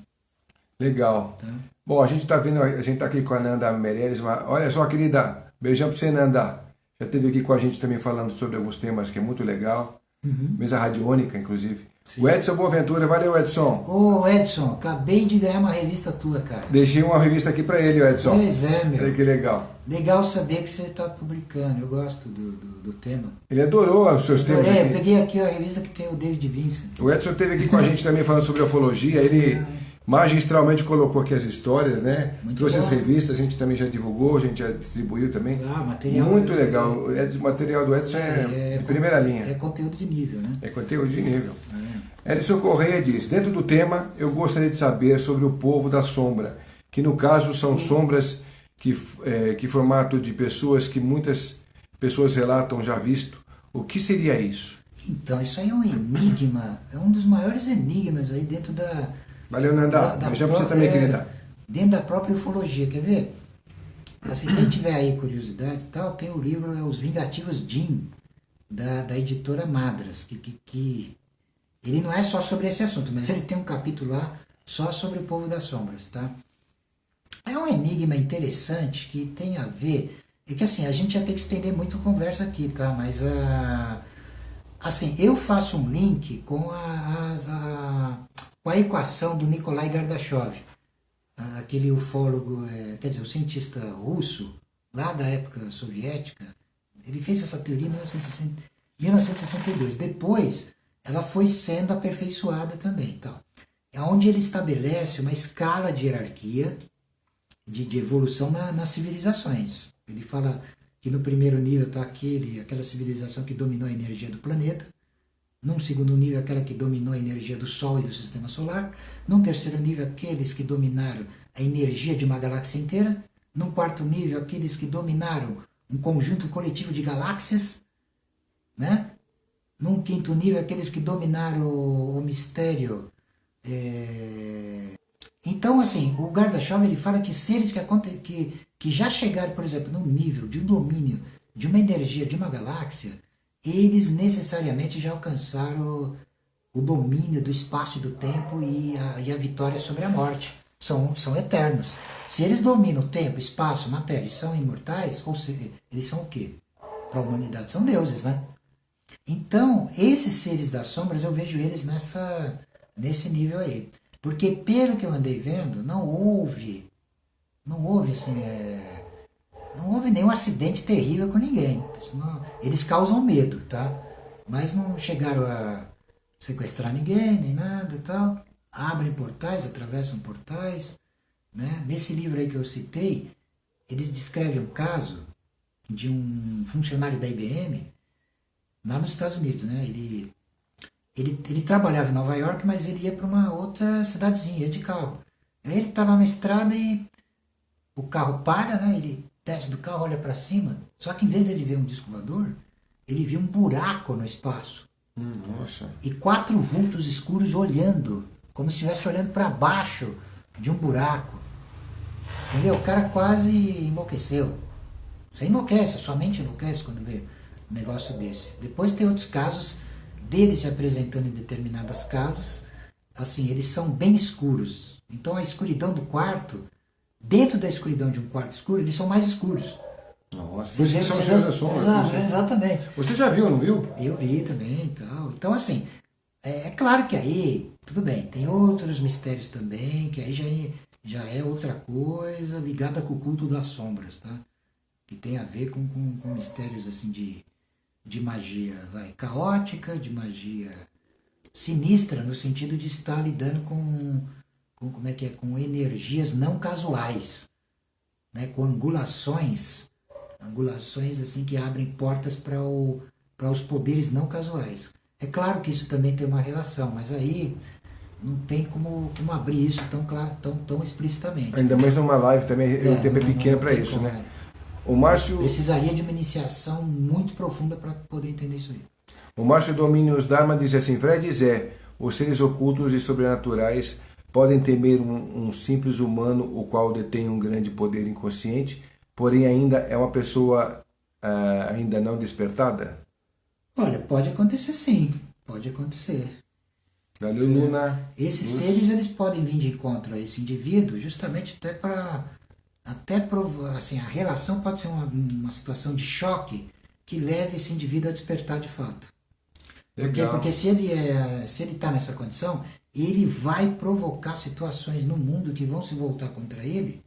Legal. Tá? Bom, a gente está aqui com a Nanda Meirelles. Olha só, querida, beijão para você, Nanda. Já esteve aqui com a gente também falando sobre alguns temas que é muito legal. Mesa radiônica, inclusive. Sim. O Edson Boaventura, valeu, Edson. Ô, Edson, acabei de ganhar uma revista tua, cara. Deixei uma revista aqui para ele, Edson. Pois é, meu. Olha que legal. Legal saber que você está publicando, eu gosto do tema. Ele adorou os seus temas. Eu peguei aqui a revista que tem o David Vincent. O Edson esteve aqui com a gente também falando sobre ufologia, ele magistralmente colocou aqui as histórias, né? Muito trouxe bom. as revistas, a gente também já divulgou, a gente já distribuiu também. Material muito legal. O material do Edson é de primeira linha. É conteúdo de nível, né? É conteúdo de nível. Edson Correia diz, dentro do tema, eu gostaria de saber sobre o povo da sombra, que no caso são sombras que formato de pessoas que muitas pessoas relatam já visto. O que seria isso? Então, isso aí é um enigma, é um dos maiores enigmas aí dentro da... Valeu, Nanda. Beijão pra você também, querida. Dentro da própria ufologia, quer ver? Assim, quem tiver aí curiosidade e tal, tem o livro Os Vingativos Jin, da editora Madras, que ele não é só sobre esse assunto, mas ele tem um capítulo lá só sobre o povo das sombras, tá? É um enigma interessante que tem a ver... É que assim, a gente já tem que estender muito a conversa aqui, tá? Mas, assim, eu faço um link com a equação do Nikolai Gardashov, aquele ufólogo, quer dizer, o cientista russo, lá da época soviética. Ele fez essa teoria em 1962. Depois, ela foi sendo aperfeiçoada também. Então, é onde ele estabelece uma escala de hierarquia, de evolução nas civilizações. Ele fala que no primeiro nível está aquela civilização que dominou a energia do planeta, Num segundo nível, aquela que dominou a energia do Sol e do Sistema Solar. Num terceiro nível, aqueles que dominaram a energia de uma galáxia inteira. Num quarto nível, aqueles que dominaram um conjunto coletivo de galáxias, né? Num quinto nível, aqueles que dominaram o mistério. Então, assim, o guarda-chuva ele fala que seres que já chegaram, por exemplo, num nível de um domínio de uma energia de uma galáxia, eles necessariamente já alcançaram o domínio do espaço e do tempo e a vitória sobre a morte. São eternos. Se eles dominam o tempo, espaço, matéria e são imortais, ou seja, eles são o quê? Para a humanidade são deuses, né? Então, esses seres das sombras, eu vejo eles nesse nível aí. Porque, pelo que eu andei vendo, não houve assim, não houve nenhum acidente terrível com ninguém. Eles causam medo, tá? Mas não chegaram a sequestrar ninguém, nem nada e tal. Abrem portais, atravessam portais, né? Nesse livro aí que eu citei, eles descrevem um caso de um funcionário da IBM lá nos Estados Unidos, né? Ele trabalhava em Nova York, mas ele ia para uma outra cidadezinha, ia de carro. Aí ele está lá na estrada e o carro para, né? Ele desce do carro, olha para cima. Só que em vez dele ver um disco voador, ele viu um buraco no espaço. Nossa. E 4 vultos escuros olhando, como se estivesse olhando para baixo de um buraco. Entendeu? O cara quase enlouqueceu. Você enlouquece, sua mente enlouquece quando vê um negócio desse. Depois tem outros casos dele se apresentando em determinadas casas. Assim, eles são bem escuros. Então a escuridão do quarto, dentro da escuridão de um quarto escuro, eles são mais escuros. Nossa, por isso que são os senhores da sombra. Exatamente. Você já viu, não viu? Eu vi também e tal. Então, assim, é claro que aí, tudo bem, tem outros mistérios também, que aí já é outra coisa ligada com o culto das sombras, tá? Que tem a ver com mistérios, assim, de magia, caótica, de magia sinistra, no sentido de estar lidando com energias não casuais, né? Com angulações assim que abrem portas para os poderes não casuais. É claro que isso também tem uma relação, mas aí não tem como abrir isso tão explicitamente. Ainda mais numa live também, o tempo é pequeno para isso, né? O Márcio... Precisaria de uma iniciação muito profunda para poder entender isso aí. O Márcio Domínios Dharma diz assim: Fred Zé, os seres ocultos e sobrenaturais podem temer um simples humano, o qual detém um grande poder inconsciente, porém ainda é uma pessoa ainda não despertada? Olha, pode acontecer sim, pode acontecer. Valeu, Luna. Esses seres eles podem vir de encontro a esse indivíduo justamente até provar, assim, a relação pode ser uma situação de choque que leve esse indivíduo a despertar de fato. Porque se ele está nessa condição, ele vai provocar situações no mundo que vão se voltar contra ele,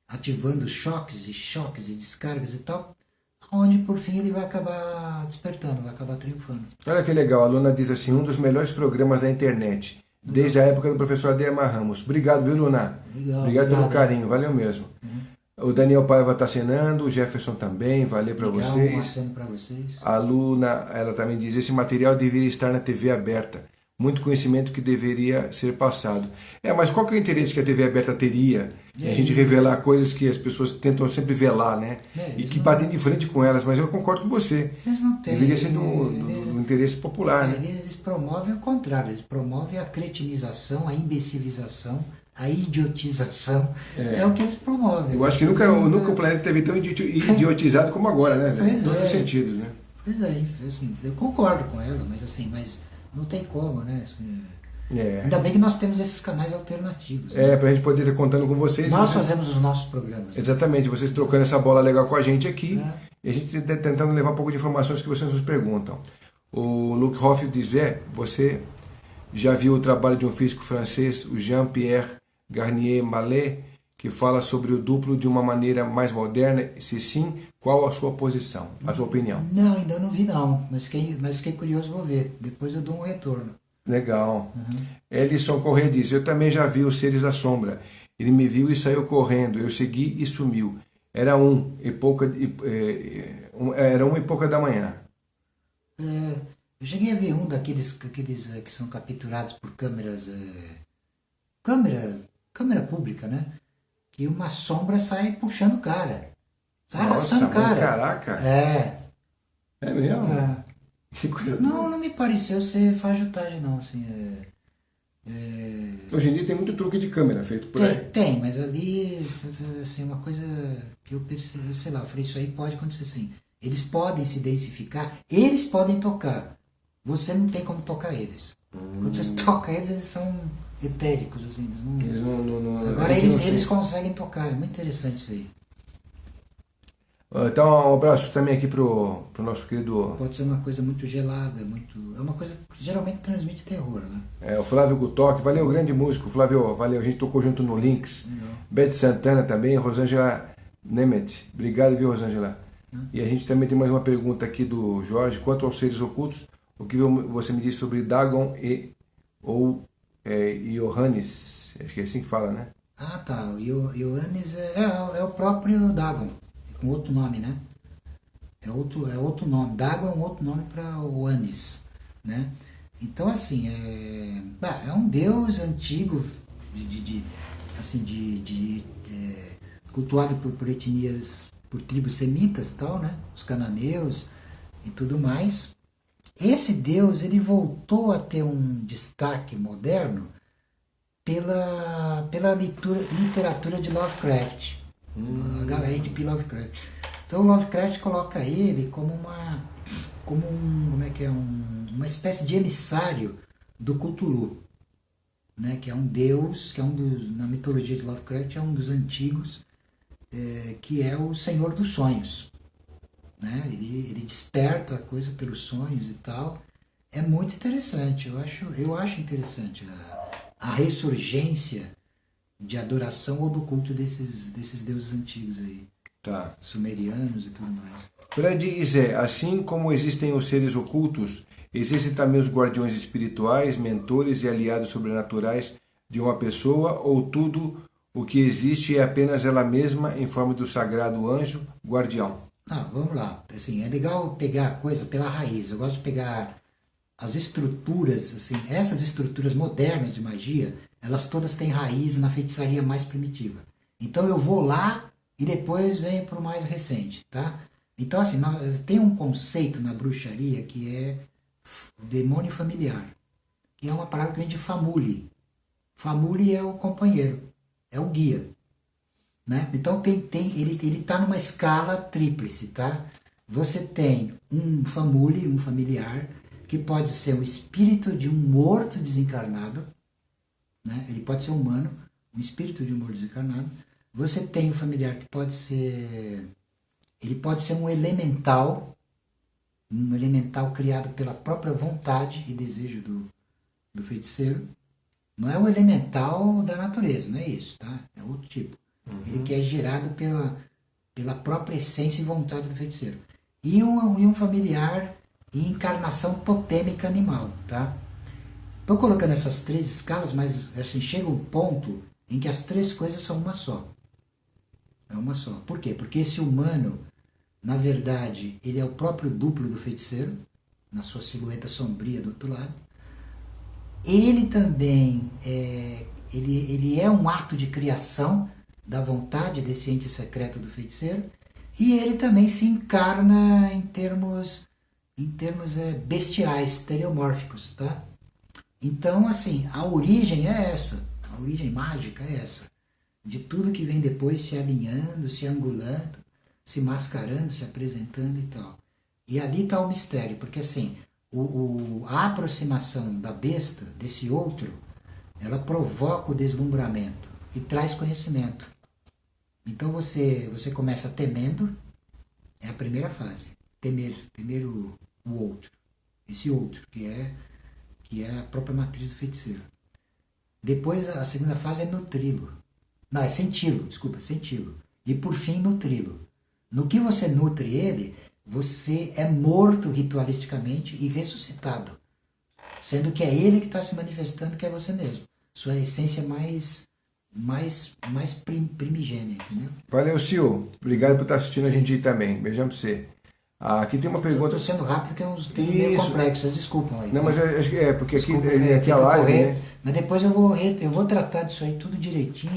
ativando choques e descargas e tal, onde por fim ele vai acabar despertando, vai acabar triunfando. Olha que legal, a Luna diz assim: um dos melhores programas da internet, desde a época do professor Ademar Ramos. Obrigado, viu, Luna? Obrigado pelo carinho, valeu mesmo. O Daniel Paiva está assinando, o Jefferson também, valeu para vocês. A Luna, ela também diz: esse material deveria estar na TV aberta. Muito conhecimento que deveria ser passado. Mas qual que é o interesse que a TV aberta teria? A gente revelar coisas que as pessoas tentam sempre velar, né? E que batem de frente com elas, mas eu concordo com você. Eles não têm. Deveria ser do interesse popular, né? Eles promovem o contrário, eles promovem a cretinização, a imbecilização, a idiotização. É o que eles promovem. Eu acho que nunca o planeta teve tão idiotizado como agora, né? Em todos os sentidos, né? Pois é, assim, eu concordo com ela, mas não tem como, né? Assim, ainda bem que nós temos esses canais alternativos. Né? Pra gente poder estar contando com vocês. Nós fazemos os nossos programas. Exatamente, vocês trocando essa bola legal com a gente aqui. E a gente tentando levar um pouco de informações que vocês nos perguntam. O Luke Hoff diz: você já viu o trabalho de um físico francês, o Jean-Pierre Garnier Mallet, que fala sobre o duplo de uma maneira mais moderna? Se sim, qual a sua posição, a sua opinião? Não, ainda não vi não, mas fiquei curioso, vou ver. Depois eu dou um retorno. Legal. Elison Corrêa diz: eu também já vi os seres da sombra. Ele me viu e saiu correndo. Eu segui e sumiu. Era 1 e pouca da manhã. Eu Eu cheguei a ver um daqueles que são capturados por câmeras, câmera pública, né? Que uma sombra sai puxando o cara. Sai arrastando o cara. Caraca! É. É mesmo? É. Que coisa. Não me pareceu ser fajutagem, não, assim. Hoje em dia tem muito truque de câmera feito por aí. Tem, mas ali, assim, uma coisa que eu percebi, sei lá, eu falei, isso aí pode acontecer assim. Eles podem se densificar, eles podem tocar. Você não tem como tocar eles. Quando você toca eles, eles são etéricos, assim. Eles não, Agora eles conseguem tocar, é muito interessante isso aí. Então, um abraço também aqui pro nosso querido... Pode ser uma coisa muito gelada, é uma coisa que geralmente transmite terror, né? o Flávio Gutoc, valeu, grande músico. Flávio, valeu, a gente tocou junto no Links. Legal. Beth Santana também, Rosângela Nemeth. Obrigado, viu, Rosângela? E a gente também tem mais uma pergunta aqui do Jorge. Quanto aos seres ocultos, o que você me disse sobre Dagon ou Ioannis? Acho que é assim que fala, né? Ah, tá. O Ioannis é o próprio Dagon, com outro nome, né? É outro nome. Dagon é um outro nome para Ioannis, né? Então, assim, é um deus antigo, cultuado por etnias, por tribos semitas, tal, né? Os cananeus e tudo mais. Esse deus, ele voltou a ter um destaque moderno pela literatura de Lovecraft, H.P. Lovecraft. Então Lovecraft coloca ele como uma espécie de emissário do Cthulhu, né? Que é um deus, na mitologia de Lovecraft é um dos antigos, que é o Senhor dos Sonhos, né? Ele desperta a coisa pelos sonhos e tal. É muito interessante, eu acho interessante a ressurgência de adoração ou do culto desses deuses antigos aí. Tá. Sumerianos e tudo mais. Fred e Zé, assim como existem os seres ocultos, existem também os guardiões espirituais, mentores e aliados sobrenaturais de uma pessoa, ou tudo o que existe é apenas ela mesma em forma do sagrado anjo guardião? Vamos lá. Assim, é legal pegar a coisa pela raiz. Eu gosto de pegar as estruturas, assim, essas estruturas modernas de magia, elas todas têm raiz na feitiçaria mais primitiva. Então eu vou lá e depois venho para o mais recente, tá? Então, assim, tem um conceito na bruxaria que é demônio familiar, que é uma palavra que vem de famuli. Famuli é o companheiro, é o guia, né? Então ele está numa escala tríplice, tá? Você tem um famuli, um familiar, que pode ser o espírito de um morto desencarnado, né? Ele pode ser humano, um espírito de um morto desencarnado. Você tem um familiar que pode ser um elemental criado pela própria vontade e desejo do feiticeiro. Não é o elemental da natureza, não é isso, tá? É outro tipo. Ele que é gerado pela própria essência e vontade do feiticeiro. E um familiar em encarnação totêmica animal, tá? Estou colocando essas três escalas, mas assim, chega um ponto em que as três coisas são uma só. É uma só. Por quê? Porque esse humano, na verdade, ele é o próprio duplo do feiticeiro, na sua silhueta sombria do outro lado. Ele também ele é um ato de criação da vontade desse ente secreto do feiticeiro, e ele também se encarna em termos bestiais, estereomórficos, tá? Então, assim, a origem é essa, a origem mágica é essa, de tudo que vem depois se alinhando, se angulando, se mascarando, se apresentando e tal. E ali está o mistério, porque assim, a aproximação da besta, desse outro, ela provoca o deslumbramento e traz conhecimento. Então você começa temendo, é a primeira fase, temer o outro, esse outro, que é a própria matriz do feiticeiro. Depois a segunda fase é nutri-lo. Não, é senti-lo. E por fim, nutri-lo. No que você nutre ele, você é morto ritualisticamente e ressuscitado. Sendo que é ele que está se manifestando, que é você mesmo. Sua essência mais primigênia, entendeu? Valeu, Sil. Obrigado por estar assistindo a gente aí também. Beijão pra você. Aqui tem uma Eu pergunta. tô sendo rápido porque é uns temas meio Isso. complexos, desculpam aí. Não, mas eu acho que porque aqui, Desculpa, aqui é a tem que live, correr, né? mas depois eu vou tratar disso aí tudo direitinho,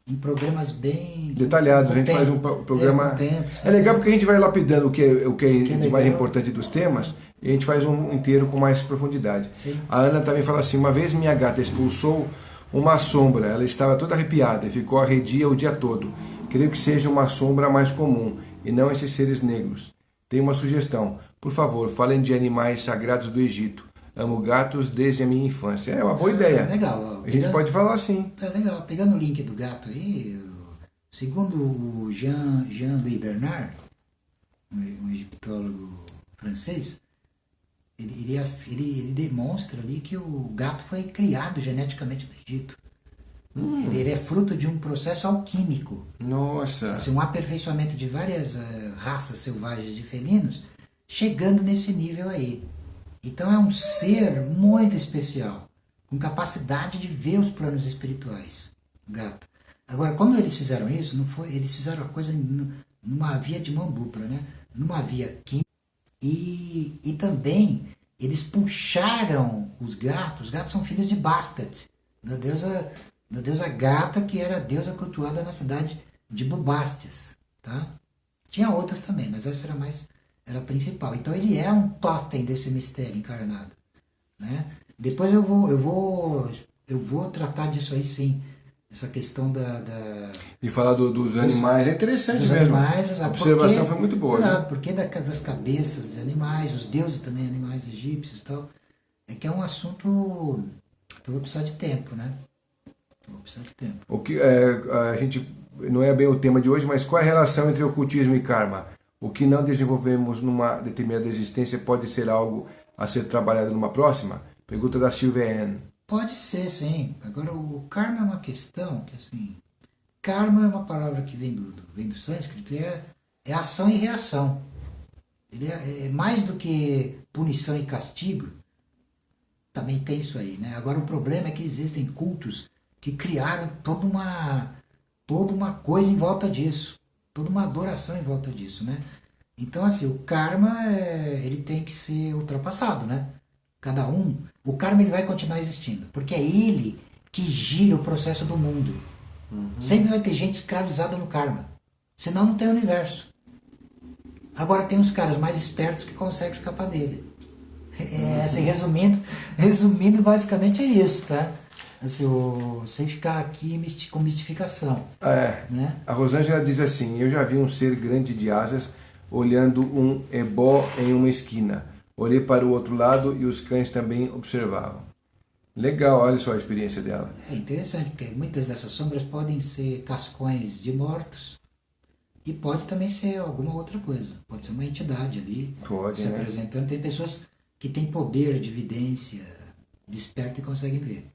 em programas bem Detalhados, com a gente tempo. faz um programa. Com tempo, É legal porque a gente vai lapidando o que é de mais legal. importante dos temas e a gente faz um inteiro com mais profundidade. Sim. A Ana também fala assim: uma vez minha gata expulsou uma sombra, ela estava toda arrepiada e ficou arredia o dia todo. Creio que seja uma sombra mais comum e não esses seres negros. Tenho uma sugestão. Por favor, falem de animais sagrados do Egito. Amo gatos desde a minha infância. É uma boa ideia. Legal. A gente pode falar assim. É legal. Pegando o link do gato aí, segundo o Jean-Louis Bernard, um egiptólogo francês, ele demonstra ali que o gato foi criado geneticamente no Egito. Ele é fruto de um processo alquímico. Nossa. Assim, um aperfeiçoamento de várias raças selvagens de felinos, chegando nesse nível aí. Então é um ser muito especial, com capacidade de ver os planos espirituais, o gato. Agora, quando eles fizeram isso, eles fizeram a coisa numa via de mão dupla, né? Numa via química, e também eles puxaram os gatos são filhos de Bastet, da deusa Gata, que era a deusa cultuada na cidade de Bubastes, tá? Tinha outras também, mas essa era a principal. Então ele é um totem desse mistério encarnado, né? Depois eu vou tratar disso aí sim, essa questão E falar dos animais é interessante dos mesmo. animais, A observação foi muito boa. Exato, Né? porque das cabeças de animais, os deuses também, animais egípcios e tal, é que é um assunto que eu vou precisar de tempo, né? Vou precisar de tempo. O que a gente não é bem o tema de hoje, mas qual é a relação entre ocultismo e karma? O que não desenvolvemos numa determinada existência pode ser algo a ser trabalhado numa próxima? Pergunta da Silvia Ann. Pode ser, sim. Agora, o karma é uma questão que, assim, karma é uma palavra que vem do sânscrito, é ação e reação. Ele é mais do que punição e castigo, também tem isso aí, né? Agora, o problema é que existem cultos que criaram toda uma coisa em volta disso, toda uma adoração em volta disso, né? Então, assim, o karma, ele tem que ser ultrapassado, né? O karma ele vai continuar existindo, porque é ele que gira o processo do mundo. Sempre vai ter gente escravizada no karma, senão não tem universo. Agora tem uns caras mais espertos que conseguem escapar dele. Assim, resumindo, basicamente é isso, tá? Assim, sem ficar aqui com mistificação. Né? A Rosângela diz assim: eu já vi um ser grande de asas olhando um ebó em uma esquina. Olhei para o outro lado e os cães também observavam. Legal, olha só a experiência dela. É interessante, porque muitas dessas sombras podem ser cascões de mortos e pode também ser alguma outra coisa. Pode ser uma entidade ali Pode, se né? apresentando. Tem pessoas que têm poder de evidência, desperta e conseguem ver.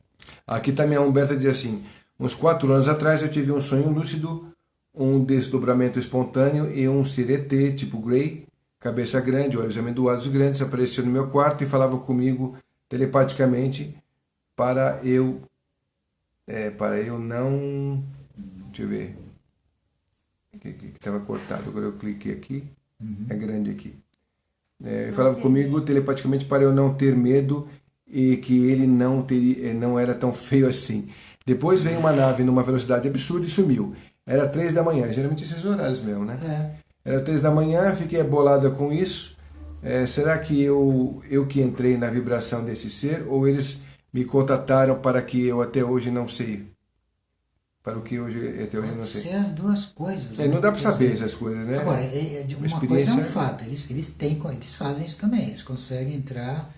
Aqui também a Humberta diz assim: uns 4 anos atrás eu tive um sonho lúcido, um desdobramento espontâneo e um ser ET tipo Grey, cabeça grande, olhos amendoados grandes, apareceu no meu quarto e falava comigo telepaticamente para eu não... Deixa eu ver. Que estava cortado, agora eu cliquei aqui. É grande aqui. Falava comigo telepaticamente para eu não ter medo e que ele não era tão feio assim. Depois veio uma nave numa velocidade absurda e sumiu. Era 3 da manhã, geralmente esses horários mesmo, né? Era 3 da manhã, fiquei bolada com isso. Será que eu que entrei na vibração desse ser ou eles me contataram para que eu até hoje não sei? Para o que até hoje não sei. Pode ser as duas coisas. Não dá para saber essas coisas, né? Agora, uma coisa é um fato, eles fazem isso também, eles conseguem entrar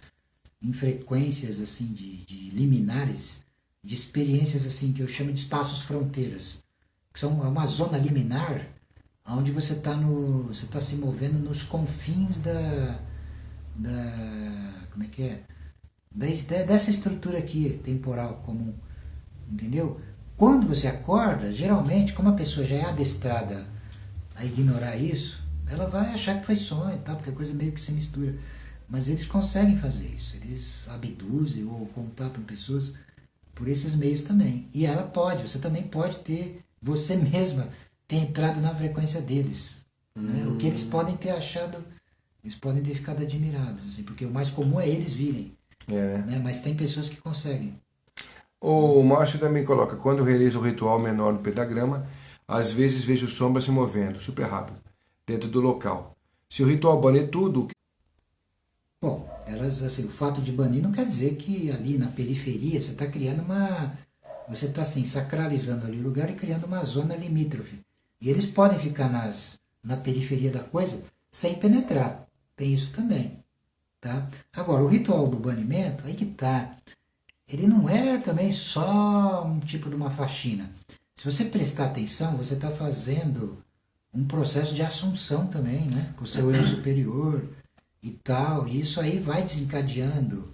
em frequências assim de liminares, de experiências assim que eu chamo de espaços fronteiras, que são uma zona liminar onde você está se movendo nos confins como é que é? Dessa estrutura aqui temporal comum, entendeu? Quando você acorda, geralmente, como a pessoa já é adestrada a ignorar isso, ela vai achar que foi sonho, tá? Porque a coisa meio que se mistura. Mas eles conseguem fazer isso, eles abduzem ou contatam pessoas por esses meios também. E você também pode você mesma ter entrado na frequência deles. Né? O que eles podem ter achado Eles podem ter ficado admirados, assim, porque o mais comum é eles virem. Né? Mas tem pessoas que conseguem. O Márcio também coloca, quando eu realizo o ritual menor no pentagrama, às vezes vejo sombras se movendo, super rápido, dentro do local. Se o ritual bane tudo... Bom, elas, assim, o fato de banir não quer dizer que ali na periferia você está criando uma... Você está, assim, sacralizando ali o lugar e criando uma zona limítrofe. E eles podem ficar na periferia da coisa sem penetrar. Tem isso também. Tá? Agora, o ritual do banimento, aí que tá. Ele não é também só um tipo de uma faxina. Se você prestar atenção, você está fazendo um processo de assunção também, né? Com o seu eu superior e tal. E isso aí vai desencadeando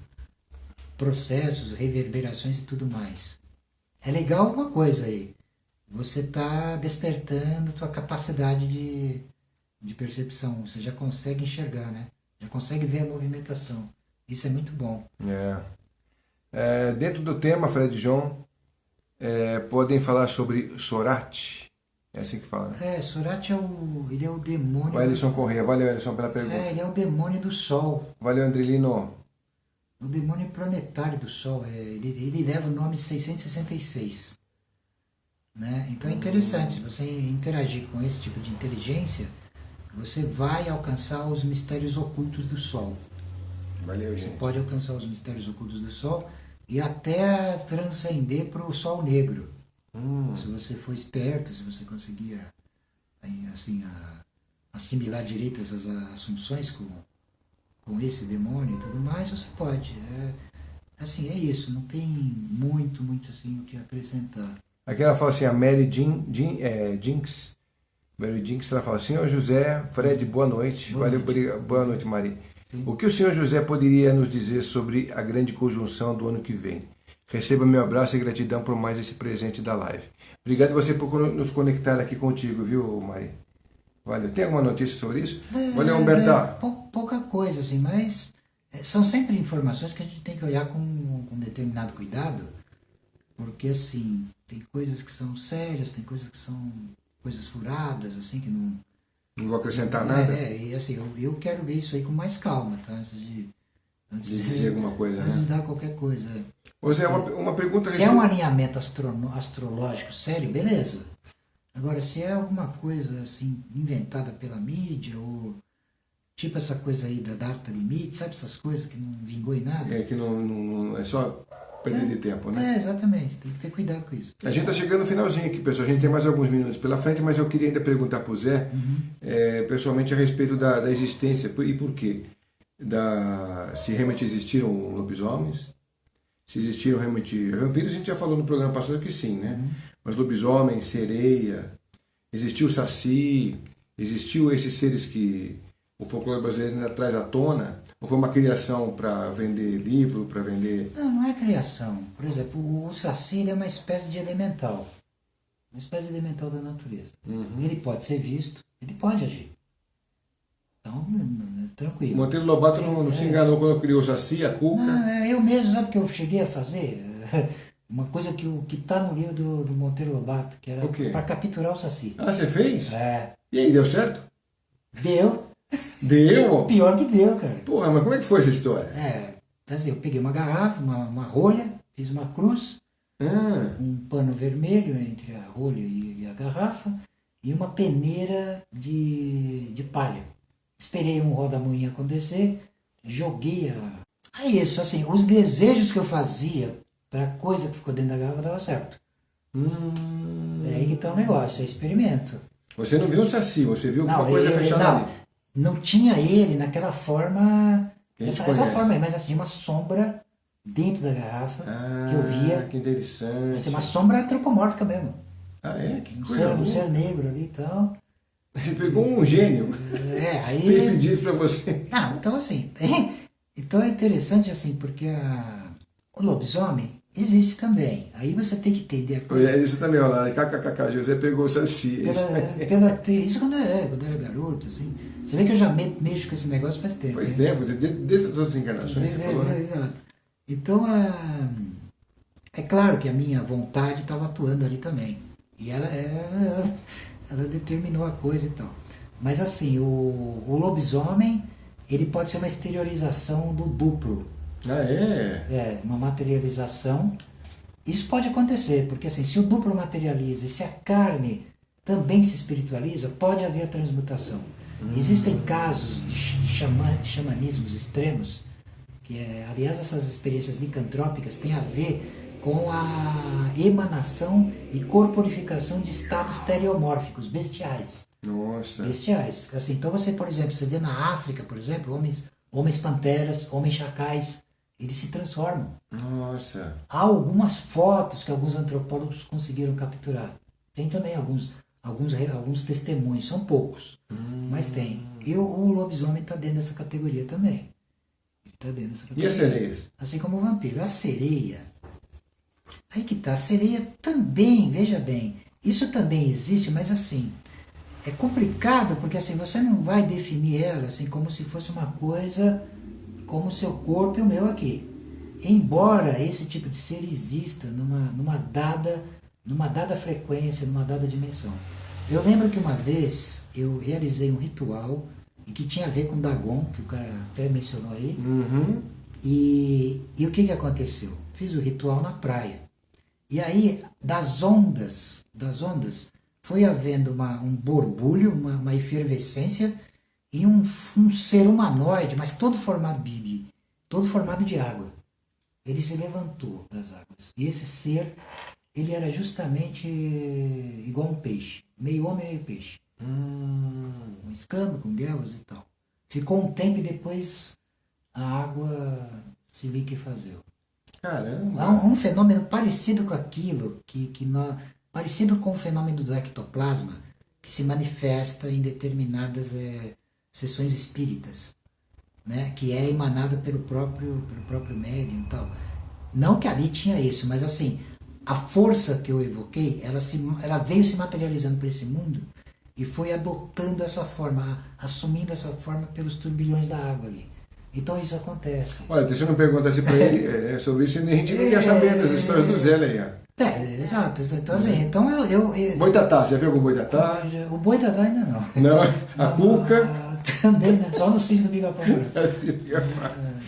processos, reverberações e tudo mais. É legal uma coisa aí. Você está despertando a tua capacidade de percepção. Você já consegue enxergar, né? Já consegue ver a movimentação. Isso é muito bom. Dentro do tema, Fred John, podem falar sobre Sorat. É assim que fala, né? Sorat ele é o demônio... O Ellison Corrêa. Valeu, Ellison, pela pergunta. ele é o demônio do Sol. Valeu, Andrelino. O demônio planetário do Sol. Ele leva o nome 666. Né? Então é interessante. Você interagir com esse tipo de inteligência, você vai alcançar os mistérios ocultos do Sol. Valeu, gente. Você pode alcançar os mistérios ocultos do Sol e até transcender para o Sol Negro. Se você for esperto, se você conseguir assim, assimilar direito essas assunções com esse demônio e tudo mais, você pode. Assim, é isso. Não tem muito assim o que acrescentar. Aqui ela fala assim, a Mary Jinx. Mary Jinx, ela fala assim, ô José, Fred, boa noite. Boa noite, Mari. Sim. O que o senhor José poderia nos dizer sobre a grande conjunção do ano que vem? Receba meu abraço e gratidão por mais esse presente da live. Obrigado você por nos conectar aqui contigo, viu, Mari? Valeu. Tem alguma notícia sobre isso? Valeu, Humberta. Pouca coisa, assim, mas são sempre informações que a gente tem que olhar com determinado cuidado, porque, assim, tem coisas que são sérias, tem coisas que são coisas furadas, assim, que não... Não vou acrescentar nada? E assim, eu quero ver isso aí com mais calma, tá? Antes de dizer alguma coisa, antes né? de dar qualquer coisa. Ou seja, uma pergunta... Se é um alinhamento astrológico sério, beleza. Agora, se é alguma coisa, assim, inventada pela mídia, ou tipo essa coisa aí da data limite, sabe essas coisas que não vingou em nada? Que não é só perder de tempo, né? Exatamente. Tem que ter cuidado com isso. A gente está chegando no finalzinho aqui, pessoal. A gente tem mais alguns minutos pela frente, mas eu queria ainda perguntar para o Zé, pessoalmente, a respeito da existência e por quê. Se realmente existiram lobisomens, se existiram realmente... Vampiros a gente já falou no programa passado que sim, né? Mas lobisomem, sereia, existiu o saci, existiu esses seres que o folclore brasileiro ainda traz à tona, ou foi uma criação para vender livro, para vender... Não é criação. Por exemplo, o saci é uma espécie de elemental. Uma espécie de elemental da natureza. Ele pode ser visto, ele pode agir. Então, tranquilo. O Monteiro Lobato não se enganou quando criou o saci, a cuca. Não, eu mesmo, sabe o que eu cheguei a fazer? Uma coisa que está no livro do Monteiro Lobato, que era para capturar o saci. Ah, você fez? É. E aí, deu certo? Deu. Deu? Pior que deu, cara. Porra, mas como é que foi essa história? Assim, eu peguei uma garrafa, uma rolha, fiz uma cruz, um pano vermelho entre a rolha e a garrafa, e uma peneira de palha. Esperei um roda-moinho acontecer, joguei É isso, assim, os desejos que eu fazia para coisa que ficou dentro da garrafa dava certo. É aí que tá o negócio, é experimento. Você não viu o saci, você viu alguma coisa fechada ali? Não tinha ele naquela forma, essa forma aí, mas assim, uma sombra dentro da garrafa que eu via. Que interessante. Assim, uma sombra antropomórfica mesmo. Que coisa um ser negro ali e tal. Você pegou um gênio. Aí... Fez pedidos para você. Não, então assim... Então é interessante assim, porque o lobisomem existe também. Aí você tem que entender a coisa... Isso também, olha lá. KKK, José pegou o saci. Isso quando eu era garoto, assim. Você vê que eu já mexo com esse negócio faz tempo. Faz tempo, desde as outras encarnações que você falou, né? Exato. Então, é claro que a minha vontade estava atuando ali também. E ela determinou a coisa e tal. Mas assim, o lobisomem, ele pode ser uma exteriorização do duplo. Ah, é? É, uma materialização. Isso pode acontecer, porque assim, se o duplo materializa e se a carne também se espiritualiza, pode haver a transmutação. Existem casos de xamanismos extremos, que aliás essas experiências licantrópicas têm a ver com a emanação e corporificação de estados estereomórficos, bestiais. Nossa. Bestiais. Assim, então você, por exemplo, você vê na África, por exemplo, homens panteras, homens chacais, eles se transformam. Nossa. Há algumas fotos que alguns antropólogos conseguiram capturar. Tem também alguns testemunhos, são poucos, mas tem. E o lobisomem está dentro dessa categoria também. Ele está dentro dessa categoria. E as sereias? Assim como o vampiro. A sereia, aí que tá, a sereia também, veja bem, isso também existe, mas assim, é complicado porque assim, você não vai definir ela assim como se fosse uma coisa como o seu corpo e o meu aqui. Embora esse tipo de ser exista numa dada frequência, numa dada dimensão. Eu lembro que uma vez eu realizei um ritual e que tinha a ver com Dagon, que o cara até mencionou aí. Uhum. E o que aconteceu? Fiz o ritual na praia. E aí, das ondas, foi havendo um borbulho, uma efervescência e um ser humanoide, mas todo formado de água. Ele se levantou das águas. E esse ser, ele era justamente igual um peixe. Meio homem, meio peixe. Com escama, com guelras e tal. Ficou um tempo e depois a água se liquefazeu. Caramba. Há um fenômeno parecido com aquilo, parecido com o fenômeno do ectoplasma, que se manifesta em determinadas sessões espíritas, né? Que é emanado pelo próprio médium e tal. Não que ali tinha isso, mas assim, a força que eu evoquei, ela veio se materializando para esse mundo e foi adotando essa forma, assumindo essa forma pelos turbilhões da água ali. Então isso acontece. Olha, você não perguntasse para ele sobre isso, a gente não quer saber das histórias do Zé aí, ó. Exato. Então assim, então eu Boitatá, já viu algum boitatá? o boitatá ainda não. Não, a cuca. Também, né? Só no sítio do Biga-Pau.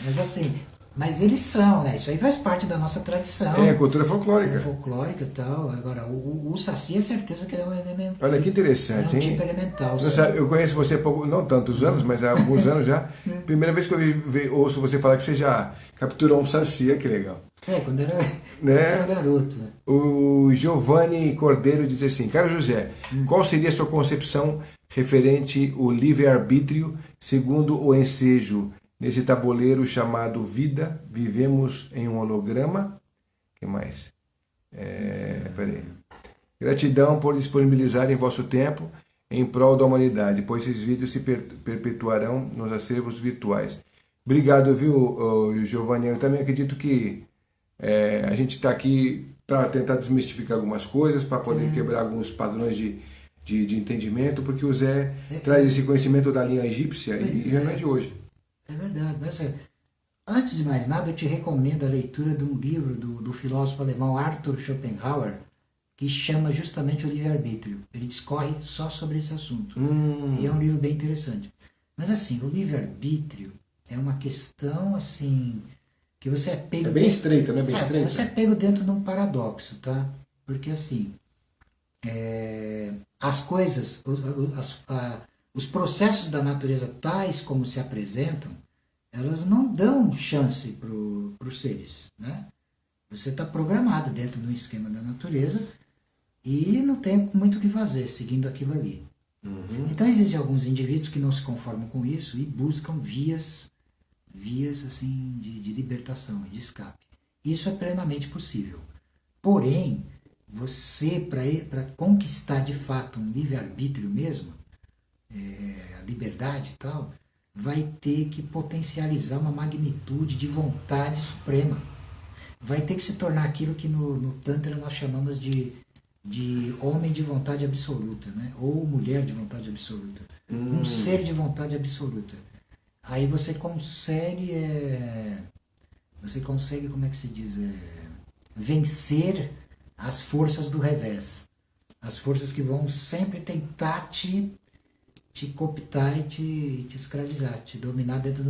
Mas assim, mas eles são, né? Isso aí faz parte da nossa tradição. É, cultura folclórica. Folclórica e tal. Agora, o Saci é certeza que é um elemento. Olha que interessante, é um hein? tipo elemental. Eu conheço você há pouco, não tantos anos, mas há alguns anos já. Primeira vez que eu ouço você falar que você já capturou um saci, que legal. Quando era, né? era garoto. Né? O Giovanni Cordeiro diz assim: Caro José, qual seria a sua concepção referente ao livre-arbítrio segundo o ensejo nesse tabuleiro chamado vida? Vivemos em um holograma? O que mais? Peraí. Gratidão por disponibilizarem vosso tempo em prol da humanidade, pois esses vídeos se perpetuarão nos acervos virtuais. Obrigado, viu, Giovanni? Eu também acredito que a gente está aqui para tentar desmistificar algumas coisas, para poder quebrar alguns padrões de entendimento, porque o Zé traz esse conhecimento da linha egípcia e já não é de hoje. É verdade, mas antes de mais nada eu te recomendo a leitura de um livro do filósofo alemão Arthur Schopenhauer, que chama justamente o livre-arbítrio. Ele discorre só sobre esse assunto. E é um livro bem interessante. Mas assim, o livre-arbítrio é uma questão assim que você é pego... É bem estreita, né? Bem estreita. Você é pego dentro de um paradoxo, tá? Porque assim, as coisas, os processos da natureza tais como se apresentam, elas não dão chance para os seres, né? Você está programado dentro de um esquema da natureza e não tem muito o que fazer seguindo aquilo ali. Então existem alguns indivíduos que não se conformam com isso e buscam vias assim de libertação, de escape. Isso é plenamente possível. Porém, você, para conquistar de fato um livre-arbítrio mesmo, a liberdade e tal, vai ter que potencializar uma magnitude de vontade suprema. Vai ter que se tornar aquilo que no Tantra nós chamamos de homem de vontade absoluta, né? Ou mulher de vontade absoluta. Um ser de vontade absoluta. Aí você consegue, como é que se diz, vencer as forças do revés. As forças que vão sempre tentar te te cooptar e te escravizar, te dominar dentro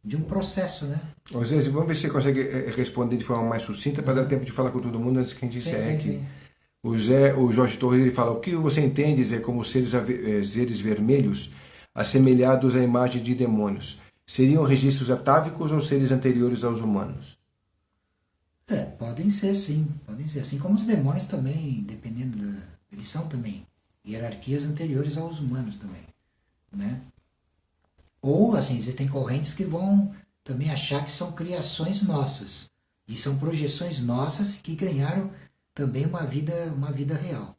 de um processo, né? Ô Zé, vamos ver se você consegue responder de forma mais sucinta para dar tempo de falar com todo mundo antes que a gente encerre aqui. Sim. O Jorge Torres, ele fala: o que você entende, Zé, como seres vermelhos assemelhados à imagem de demônios? Seriam registros atávicos ou seres anteriores aos humanos? Podem ser, sim. Podem ser. Assim como os demônios também, dependendo eles são também hierarquias anteriores aos humanos também, né? Ou, assim, existem correntes que vão também achar que são criações nossas. E são projeções nossas que ganharam também uma vida real.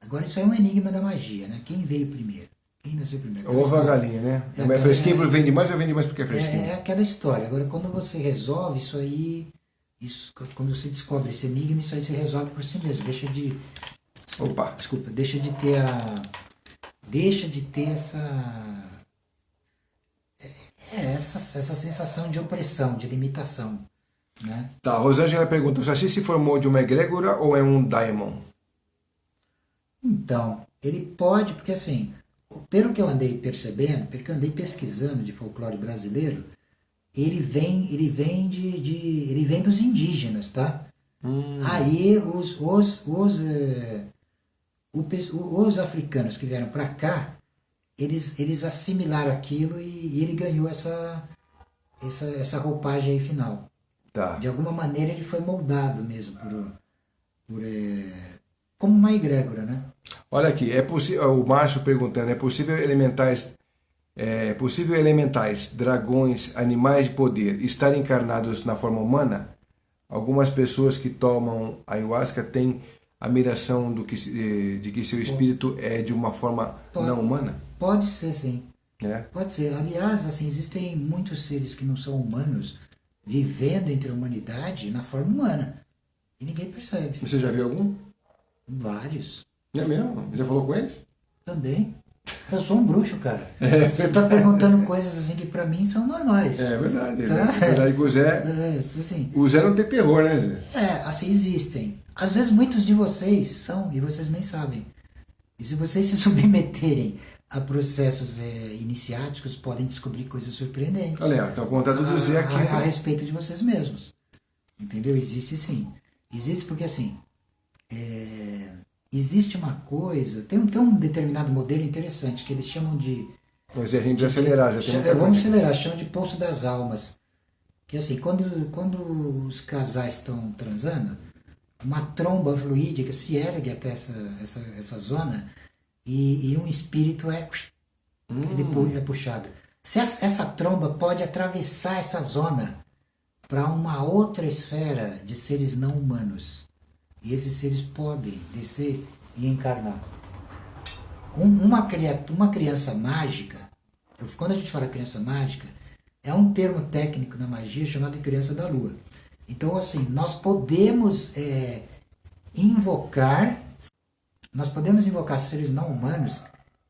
Agora, isso é um enigma da magia, né? Quem veio primeiro? Quem nasceu primeiro? Ou a galinha, né? É fresquinho, vende mais ou vende mais porque é fresquinho? É aquela história. Agora, quando você resolve isso aí, quando você descobre esse enigma, isso aí se resolve por si mesmo. Deixa de ter essa sensação de opressão, de limitação, né? Tá, a Rosângela pergunta: o Saci se formou de uma egrégora ou é um daimon? Então, ele pode, porque assim, pelo que eu andei percebendo, pelo que eu andei pesquisando de folclore brasileiro, ele vem dos indígenas, tá? Aí os africanos que vieram para cá, eles assimilaram aquilo e ele ganhou essa roupagem aí final. Tá. De alguma maneira ele foi moldado mesmo como uma egrégora, né? Olha aqui, o Márcio perguntando: é possível elementais, dragões, animais de poder estarem encarnados na forma humana? Algumas pessoas que tomam ayahuasca têm a admiração de que seu espírito é de uma forma não humana? Pode ser, sim. Pode ser. Aliás, assim, existem muitos seres que não são humanos vivendo entre a humanidade na forma humana. E ninguém percebe. Você já viu algum? Vários. É mesmo? Já falou com eles? Também. Eu sou um bruxo, cara. Você tá perguntando coisas assim que pra mim são normais. É verdade. Tá? É verdade que o Zé... assim, o Zé não tem terror, né, Zé? Assim, existem. Às vezes muitos de vocês são, e vocês nem sabem. E se vocês se submeterem a processos iniciáticos, podem descobrir coisas surpreendentes. Olha, estou contando do Zé aqui. A respeito de vocês mesmos. Entendeu? Existe sim. Existe porque assim... existe uma coisa... Tem um determinado modelo interessante que eles chamam de... Mas a gente vai acelerar. Vamos acelerar. Chamam de Poço das Almas. Que assim, quando os casais estão transando, uma tromba fluídica se ergue até essa zona e um espírito é puxado. Se essa tromba pode atravessar essa zona para uma outra esfera de seres não humanos. E esses seres podem descer e encarnar. Uma criança mágica, quando a gente fala criança mágica, é um termo técnico na magia chamado de criança da lua. Então, assim, nós podemos invocar seres não humanos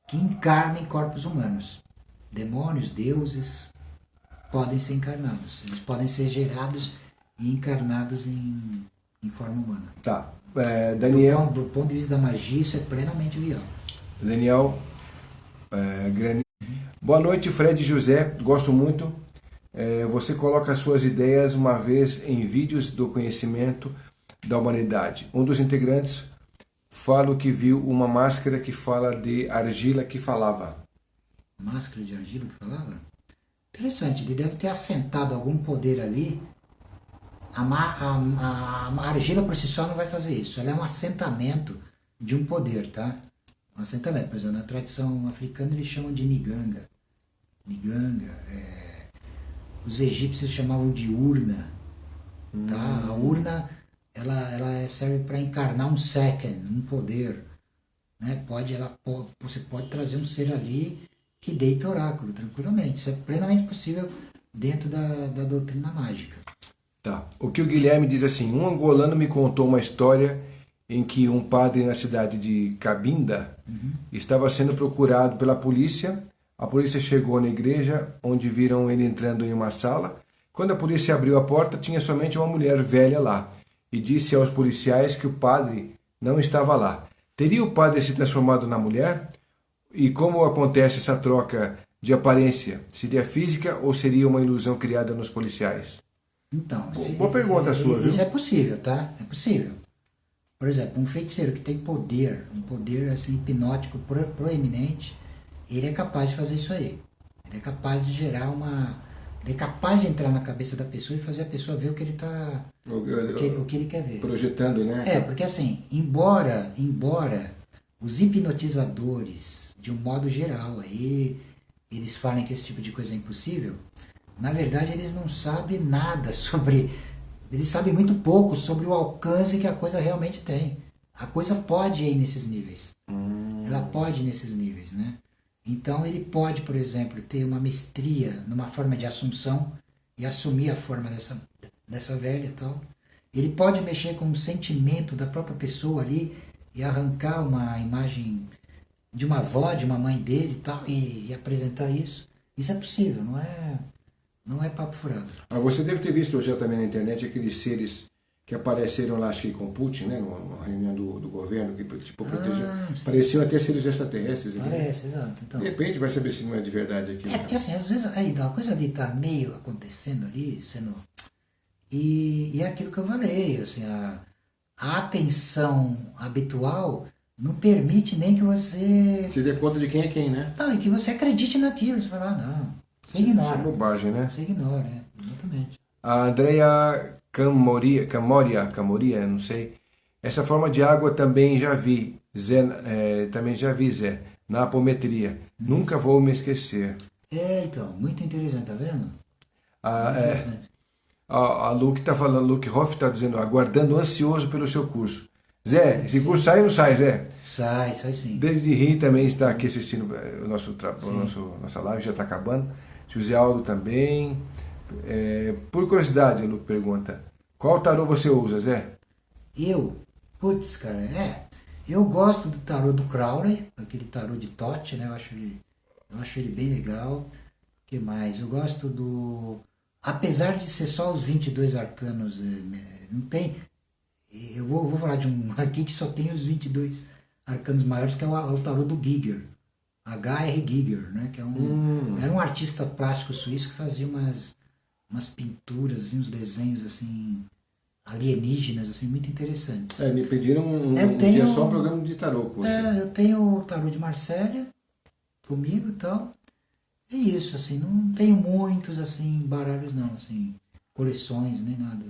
que encarnem corpos humanos. Demônios, deuses, podem ser encarnados. Eles podem ser gerados e encarnados em forma humana. Tá. Daniel... Do ponto de vista da magia, isso é plenamente viável. Daniel Grani. Boa noite, Fred e José. Gosto muito. Você coloca as suas ideias uma vez em vídeos do conhecimento da humanidade. Um dos integrantes fala que viu uma máscara que fala de argila que falava. Máscara de argila que falava? Interessante, ele deve ter assentado algum poder ali. A argila por si só não vai fazer isso. Ela é um assentamento de um poder, tá? Um assentamento. Por exemplo, na tradição africana eles chamam de niganga. Os egípcios chamavam de urna. Tá? A urna ela serve para encarnar um second, um poder. Né? Você pode trazer um ser ali que deita oráculo tranquilamente. Isso é plenamente possível dentro da doutrina mágica. Tá. O que o Guilherme diz assim: um angolano me contou uma história em que um padre na cidade de Cabinda estava sendo procurado pela polícia. A polícia chegou na igreja, onde viram ele entrando em uma sala. Quando a polícia abriu a porta, tinha somente uma mulher velha lá e disse aos policiais que o padre não estava lá. Teria o padre se transformado na mulher? E como acontece essa troca de aparência? Seria física ou seria uma ilusão criada nos policiais? Então, Boa pergunta sua, viu? isso é possível, tá? É possível. Por exemplo, um feiticeiro que tem poder, um poder assim, hipnótico proeminente, ele é capaz de fazer isso aí. Ele é capaz de gerar uma... Ele é capaz de entrar na cabeça da pessoa e fazer a pessoa ver o que ele tá... o que ele quer ver. Projetando, né? É, porque assim, embora os hipnotizadores, de um modo geral, aí eles falem que esse tipo de coisa é impossível, na verdade eles não sabem nada sobre... Eles sabem muito pouco sobre o alcance que a coisa realmente tem. A coisa pode ir nesses níveis. Ela pode ir nesses níveis, né? Então ele pode, por exemplo, ter uma mestria numa forma de assunção e assumir a forma dessa velha e tal. Ele pode mexer com o sentimento da própria pessoa ali e arrancar uma imagem de uma avó, de uma mãe dele e tal, e apresentar isso. Isso é possível, não é papo furado. Você deve ter visto já também na internet aqueles seres que apareceram lá, acho que com Putin, né, numa reunião do governo, que tipo, pareciam até seres extraterrestres. Parece, exato. Então, de repente vai saber se não é de verdade aqui. É, porque assim, às vezes a coisa ali tá meio acontecendo ali, e é aquilo que eu falei, assim, a atenção habitual não permite nem que você... Você dê conta de quem é quem, né? Não, e que você acredite naquilo. Você fala, não, você ignora. Isso é bobagem, né? Você ignora, exatamente. A Andrea Camoria, não sei. Essa forma de água também já vi, Zé, na apometria. Nunca vou me esquecer. Então, muito interessante, tá vendo? A Luke tá falando, Luke Hoff está dizendo, aguardando ansioso pelo seu curso. Zé, esse curso sai ou não sai, Zé? Sai sim. David Ri também está aqui assistindo nossa live, já está acabando. José Aldo também. Por curiosidade, o Luke pergunta, qual tarô você usa, Zé? Putz, cara, eu gosto do tarô do Crowley, aquele tarô de Tote, né? Eu acho ele bem legal. O que mais? Eu gosto do... Apesar de ser só os 22 arcanos, não tem... Eu vou falar de um aqui que só tem os 22 arcanos maiores, que é o tarô do Giger. H.R. Giger, né? Que era um artista plástico suíço que fazia umas pinturas, assim, uns desenhos assim alienígenas, assim, muito interessantes. Me pediram dia só um programa de tarô com você. Eu tenho o tarô de Marsella comigo e tal. É isso, assim, não tenho muitos assim baralhos não, assim, coleções, nem nada.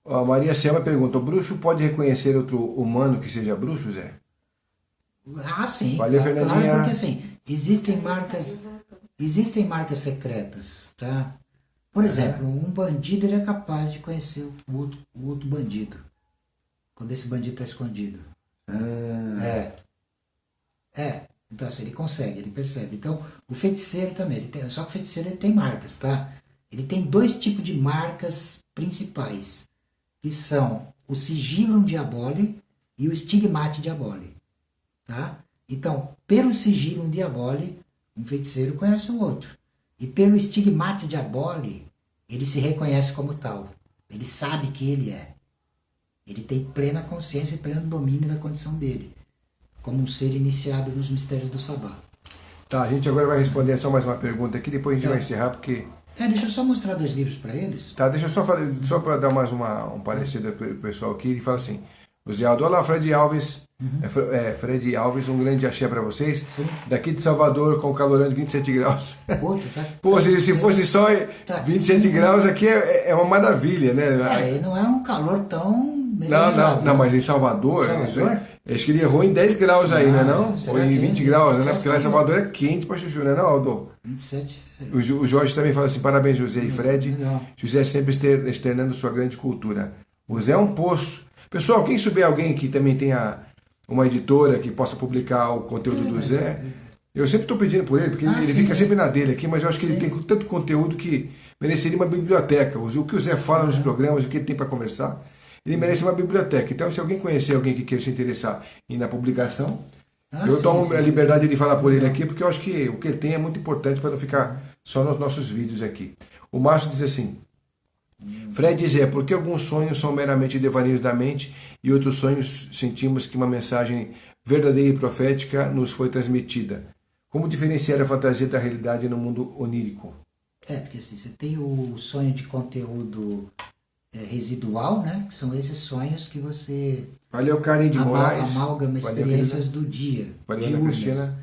A Maria Selma pergunta, o bruxo pode reconhecer outro humano que seja bruxo, Zé? Sim, Valeu, claro, porque assim, existem marcas secretas, tá? Por exemplo, um bandido ele é capaz de conhecer o outro bandido, quando esse bandido está escondido. Então assim, ele consegue, ele percebe. Então, o feiticeiro também, só que o feiticeiro ele tem marcas, tá? Ele tem dois tipos de marcas principais, que são o sigilum diaboli e o stigmate diaboli, tá? Então, pelo sigilum diaboli, um feiticeiro conhece o outro. E pelo stigmate diaboli, ele se reconhece como tal. Ele sabe que ele é. Ele tem plena consciência e pleno domínio da condição dele, como um ser iniciado nos mistérios do Sabá. Tá, a gente agora vai responder só mais uma pergunta aqui, depois a gente vai encerrar, porque... deixa eu só mostrar 2 livros para eles. Tá, deixa eu só para dar mais um parecer do pessoal aqui, ele fala assim, o Zé Aldo, olá, Fred Alves, Fred Alves, um grande axé para vocês, daqui de Salvador, com calorão de 27 graus. Se fosse só 27 graus aqui é uma maravilha, né? Não é um calor tão... Não, mas em Salvador, acho que ele errou em 10 graus aí, não? Ou em 20 graus, né? Porque lá em Salvador é quente para chuchu, né, não, Aldo? 27. O Jorge também fala assim, parabéns, José e Fred. José sempre externando sua grande cultura. O Zé é um poço. Pessoal, quem souber alguém que também tenha uma editora que possa publicar o conteúdo do Zé, eu sempre estou pedindo por ele, porque ele fica sempre na dele aqui, mas eu acho que ele tem tanto conteúdo que mereceria uma biblioteca. O que o Zé fala nos programas, o que ele tem para conversar, ele merece uma biblioteca. Então, se alguém conhecer alguém que queira se interessar na publicação, eu tomo a liberdade de falar por ele aqui, porque eu acho que o que ele tem é muito importante para não ficar só nos nossos vídeos aqui. O Márcio diz assim, Fred diz, por que alguns sonhos são meramente devaneios da mente e outros sonhos sentimos que uma mensagem verdadeira e profética nos foi transmitida? Como diferenciar a fantasia da realidade no mundo onírico? Porque assim, você tem o sonho de conteúdo residual, né? Que são esses sonhos que você Valeu, Karen de Moraes. Amálgama experiências do dia. Valeu, Ana Cristina.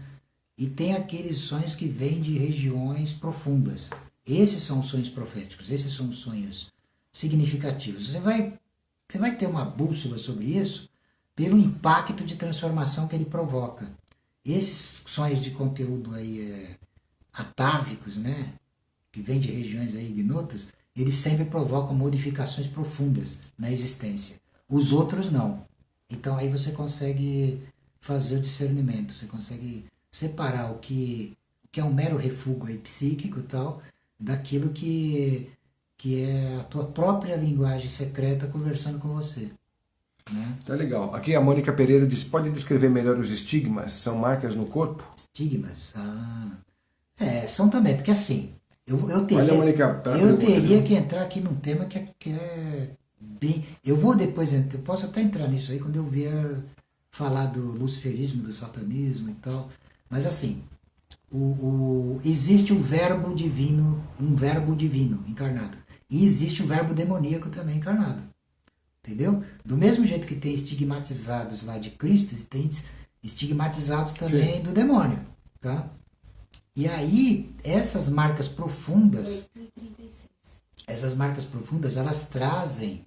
E tem aqueles sonhos que vêm de regiões profundas. Esses são os sonhos proféticos, esses são os sonhos significativos. Você vai ter uma bússola sobre isso pelo impacto de transformação que ele provoca. Esses sonhos de conteúdo aí atávicos, né? Que vêm de regiões aí ignotas, eles sempre provocam modificações profundas na existência. Os outros não. Então aí você consegue fazer o discernimento, você consegue separar o que é um mero refúgio aí psíquico e tal, daquilo que é a tua própria linguagem secreta conversando com você. Né? Tá legal. Aqui a Mônica Pereira diz, pode descrever melhor os estigmas? São marcas no corpo? Estigmas? São também, porque assim, eu teria, olha, Mônica, eu teria que entrar aqui num tema que é bem... Eu vou depois, eu posso até entrar nisso aí quando eu vier falar do luciferismo, do satanismo e tal, mas assim, existe o verbo divino, um verbo divino encarnado, e existe o verbo demoníaco também encarnado, entendeu? Do mesmo jeito que tem estigmatizados lá de Cristo, tem estigmatizados também Sim. do demônio, tá? E aí, essas marcas profundas, elas trazem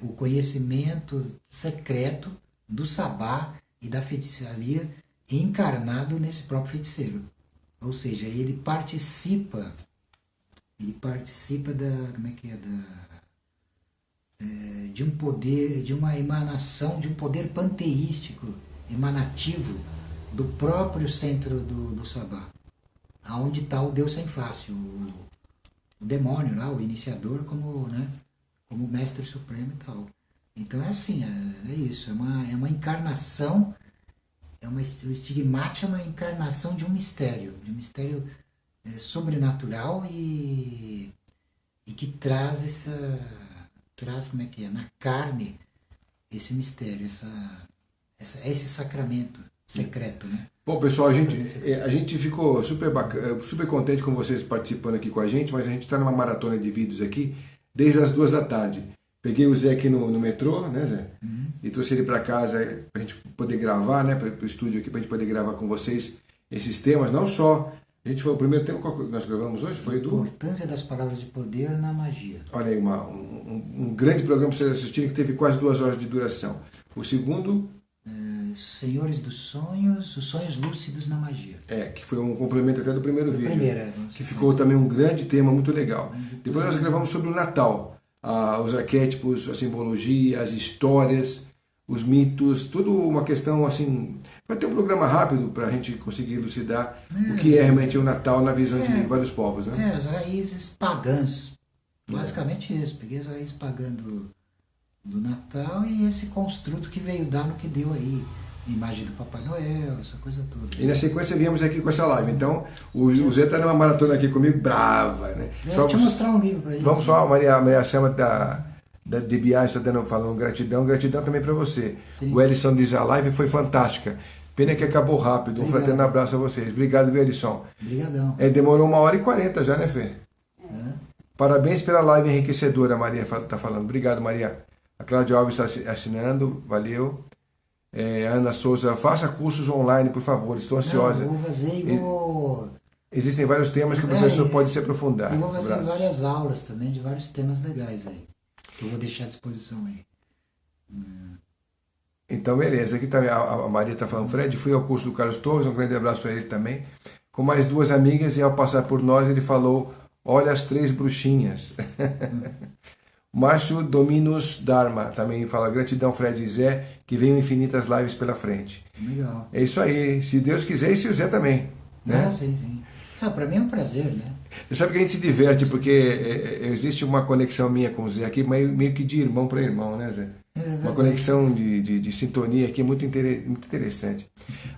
o conhecimento secreto do sabá e da feitiçaria encarnado nesse próprio feiticeiro. Ou seja, ele participa de um poder, de uma emanação, de um poder panteístico, emanativo, do próprio centro do sabá, aonde está o Deus sem face, o demônio lá, o iniciador como mestre supremo e tal. Então é assim, é isso, é uma encarnação, o estigmate é uma encarnação de um mistério sobrenatural e que traz na carne esse mistério, esse sacramento secreto, né? Bom, pessoal, a gente ficou super contente com vocês participando aqui com a gente, mas a gente está numa maratona de vídeos aqui desde as 2 da tarde. Peguei o Zé aqui no metrô, né, Zé? Uhum. E trouxe ele para casa para a gente poder gravar, né, para o estúdio aqui, para a gente poder gravar com vocês esses temas, não só... A gente foi o primeiro tema que nós gravamos hoje, foi do... Importância das palavras de poder na magia. Olha aí, um grande programa para vocês assistirem, que teve quase 2 horas de duração. O segundo... Senhores dos Sonhos, os sonhos lúcidos na magia. Que foi um complemento até do primeiro vídeo. Que ficou mais. Também um grande tema, muito legal. Depois nós gravamos sobre o Natal, os arquétipos, a simbologia, as histórias, os mitos, tudo uma questão assim... Vai ter um programa rápido para a gente conseguir elucidar o que é realmente o Natal na visão de vários povos, né? As raízes pagãs. Basicamente isso. Peguei as raízes pagãs do Natal e esse construto que veio dar no que deu aí. Imagem do Papai Noel, essa coisa toda. E na sequência viemos aqui com essa live. Então, o Zé está numa maratona aqui comigo, brava, né? Deixa eu mostrar um livro aí. Vamos só, a Maria Selma de Bias está falando gratidão também para você. Sim. O Ellison diz, a live foi fantástica. Pena que acabou rápido. Um fraterno abraço a vocês. Obrigado, viu, Ellison? Obrigadão. Demorou 1h40 já, né, Fê? Parabéns pela live enriquecedora, a Maria está falando. Obrigado, Maria. A Cláudia Alves está assinando, valeu. A Ana Souza, faça cursos online, por favor, estou ansiosa. Vou fazer Existem vários temas que o professor pode se aprofundar. Eu vou fazer várias aulas também de vários temas legais aí. Que eu vou deixar à disposição aí. Então, beleza. Aqui também a Maria está falando, Fred, fui ao curso do Carlos Torres, um grande abraço a ele também. Com mais 2 amigas, e ao passar por nós, ele falou, olha as 3 bruxinhas. Márcio Dominus Dharma também fala, gratidão, Fred e Zé, que venham infinitas lives pela frente. Legal. É isso aí, se Deus quiser, e se o Zé também. Né? Sim. Para mim é um prazer, né? Você sabe que a gente se diverte, porque existe uma conexão minha com o Zé aqui, meio que de irmão para irmão, né, Zé? Uma conexão de sintonia aqui muito interessante.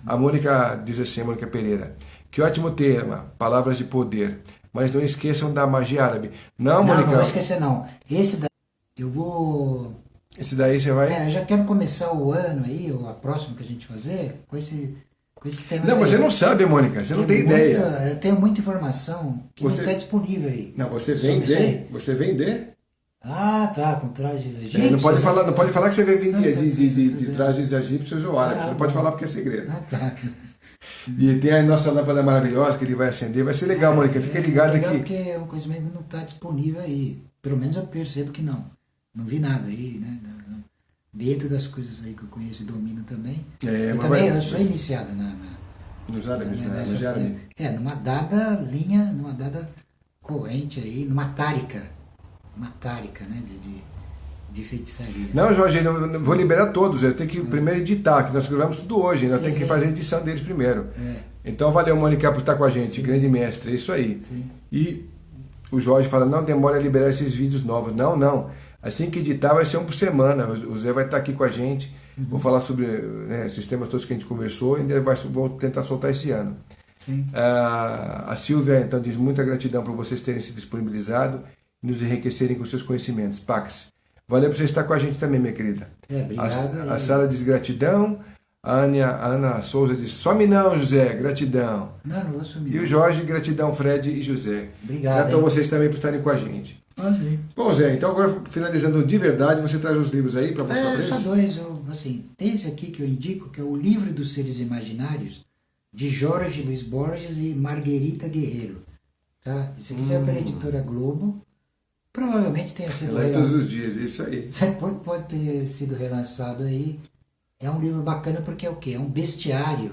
A Mônica diz assim, a Mônica Pereira, que ótimo tema, palavras de poder. mas não esqueçam da magia árabe. Não, Não, Mônica, não vou esquecer não. Esse daí eu vou... esse daí você vai... eu já quero começar o ano aí, ou a próxima que a gente fazer, com esses temas Não, aí. você não sabe, Mônica, você não tem ideia. Eu tenho muita informação que não está disponível aí. Não, você Sobre isso vende, aí. você vende. Ah, tá, com trajes egípcios. Não pode falar que você vende Não, de trajes egípcios ou árabes. Você não pode falar porque é segredo. Ah, tá. E tem a nossa lâmpada maravilhosa que ele vai acender. Vai ser legal, Mônica. Fica ligado legal aqui. porque o conhecimento não está disponível aí. Pelo menos eu percebo que não. Não vi nada aí, né? Dentro das coisas aí que eu conheço e domino também. Eu sou iniciado nos árabes, né? nessa, numa dada linha, numa dada corrente aí, numa tárica, né? De feitiçaria. Não, Jorge, eu vou liberar todos. Eu tenho que primeiro editar, que nós gravamos tudo hoje. Ainda tenho que fazer a edição deles primeiro. Então, valeu, Mônica, por estar com a gente. Grande mestre, é isso aí. Sim. E o Jorge fala, não demora a liberar esses vídeos novos. Não. Assim que editar, vai ser um por semana. O Zé vai estar aqui com a gente. Vou falar sobre esses temas todos que a gente conversou. Ainda vou tentar soltar esse ano. A Silvia, então, diz muita gratidão por vocês terem se disponibilizado e nos enriquecerem com seus conhecimentos. Pax, valeu por você estar com a gente também, minha querida. Obrigado. A Sara diz gratidão. A Ana Souza diz, some não, José, gratidão. Não vou sumir. E o Jorge, gratidão, Fred e José. Obrigado. Grato a vocês também por estarem com a gente. Sim. Bom, Zé, então agora finalizando de verdade, você traz os livros aí para mostrar para eles? Só dois. Tem esse aqui que eu indico, que é o Livro dos Seres Imaginários, de Jorge Luiz Borges e Marguerita Guerreiro. Tá? Se quiser pela editora Globo, provavelmente tenha sido relançado. Todos os dias, isso aí. Pode ter sido relançado aí. É um livro bacana porque é o quê? É um bestiário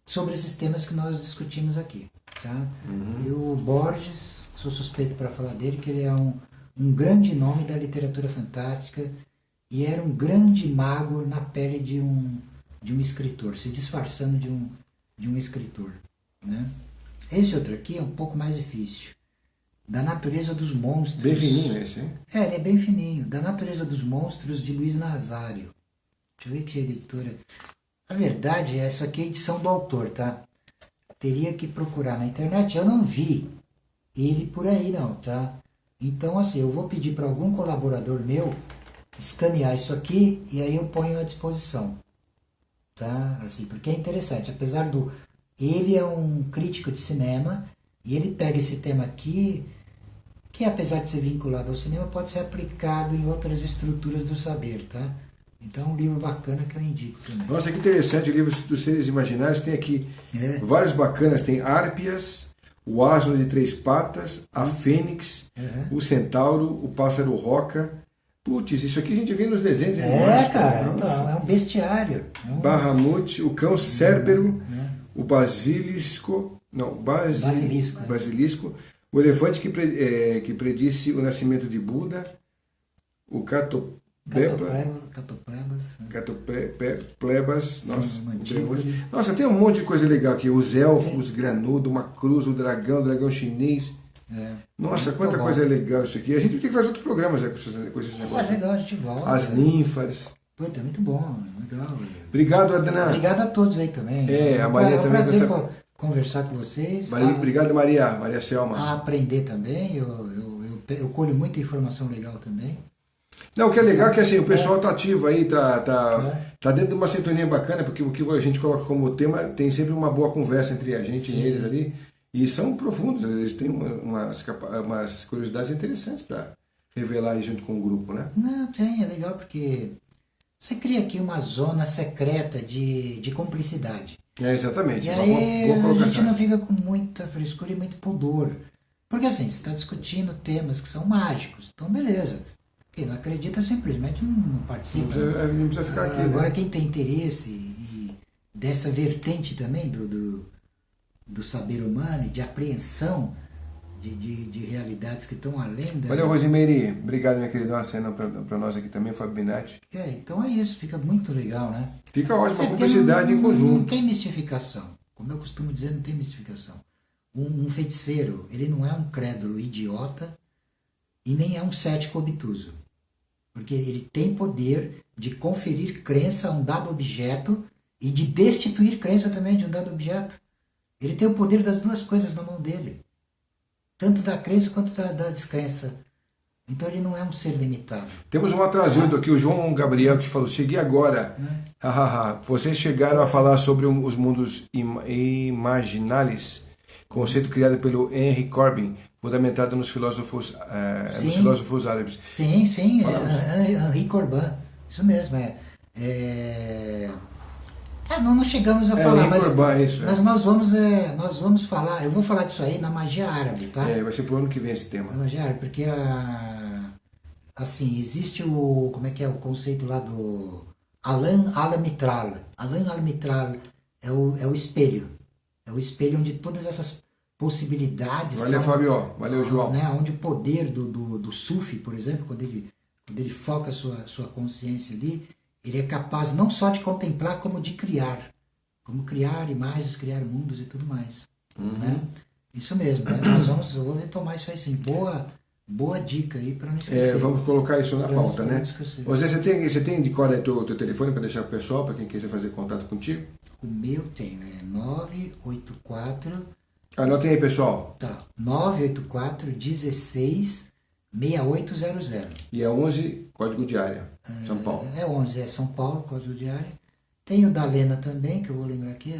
sobre esses temas que nós discutimos aqui. Tá? E o Borges, sou suspeito para falar dele, que ele é um grande nome da literatura fantástica e era um grande mago na pele de um escritor, se disfarçando de um escritor. Né? Esse outro aqui é um pouco mais difícil. Da Natureza dos Monstros. Bem fininho esse, hein? Ele é bem fininho. Da Natureza dos Monstros, de Luiz Nazário. Deixa eu ver que editora. Na verdade, essa aqui é a edição do autor, tá? Teria que procurar na internet. Eu não vi ele por aí, não, tá? Então, assim, eu vou pedir para algum colaborador meu escanear isso aqui e aí eu ponho à disposição. Tá? Assim, porque é interessante. Apesar do... Ele é um crítico de cinema e ele pega esse tema aqui, que apesar de ser vinculado ao cinema, pode ser aplicado em outras estruturas do saber, tá? Então é um livro bacana que eu indico também. Nossa, que interessante, o livro dos seres imaginários. Tem aqui vários bacanas. Tem Árpias, o asno de 3 patas, a fênix, o centauro, o pássaro roca. Putz, isso aqui a gente vê nos desenhos. Cara, então, é um bestiário. Bahamut, o cão cérbero, o basilisco, o elefante que predisse o nascimento de Buda, o Catoplebas, nossa, tem um monte de coisa legal aqui, os elfos, granudo, uma cruz, o dragão chinês. Nossa, quanta coisa legal isso aqui. A gente tem que fazer outro programa com esses negócios. Legal, a gente volta. As ninfas. Puta, é muito bom, legal. Obrigado, Adnan. Obrigado a todos aí também. A Maria também. É um prazer conversar com vocês. Obrigado, Maria Selma. A aprender também, eu colho muita informação legal também. Não, o que é legal é que assim, o pessoal tá ativo aí, tá dentro de uma sintonia bacana, porque o que a gente coloca como tema tem sempre uma boa conversa entre a gente e eles ali. E são profundos, eles têm umas curiosidades interessantes para revelar aí junto com o grupo, né? Não, é legal porque você cria aqui uma zona secreta de cumplicidade. Exatamente. E aí a gente não fica com muita frescura e muito pudor. Porque assim, você está discutindo temas que são mágicos, então beleza. Quem não acredita simplesmente não participa. Não precisa ficar aqui. Agora, quem tem interesse dessa vertente também do saber humano e de apreensão de realidades que estão além da... Valeu, Rosemary. Obrigado, minha querida. Cena para nós aqui também, Fábio Binatti. Então é isso. Fica muito legal, né? Fica ótimo. A publicidade em conjunto. Não tem mistificação. Como eu costumo dizer, não tem mistificação. Um feiticeiro, ele não é um crédulo idiota e nem é um cético obtuso. Porque ele tem poder de conferir crença a um dado objeto e de destituir crença também de um dado objeto. Ele tem o poder das duas coisas na mão dele. tanto da crença quanto da descrença. Então ele não é um ser limitado. Temos um atrasado aqui, o João Gabriel, que falou: cheguei agora. Vocês chegaram a falar sobre os mundos imaginários, conceito criado pelo Henry Corbin, fundamentado nos filósofos árabes. Sim, Henri Corbin, isso mesmo. Não chegamos a falar, mas nós vamos falar, eu vou falar disso aí na magia árabe, tá? Vai ser pro ano que vem esse tema. Na magia árabe, porque assim, existe o conceito lá do Alan al-Mitral. Alan al-Mitral é o espelho. É o espelho onde todas essas possibilidades. Valeu, Fábio. Valeu, João. Né, onde o poder do Sufi, por exemplo, quando ele foca a sua consciência ali, ele é capaz não só de contemplar, como de criar. Como criar imagens, criar mundos e tudo mais. Né? Isso mesmo. Né? Eu vou retomar isso aí sim. Boa dica aí para não esquecer. Vamos colocar isso na pauta, né? Você tem de cor aí teu telefone para deixar pro pessoal, para quem quiser fazer contato contigo? O meu tenho, 984... Anotem aí, pessoal. Tá, 984 16 6800. E é 11, código de área, São Paulo. É 11, é São Paulo, código de área. Tem o da Lena também, que eu vou lembrar aqui, é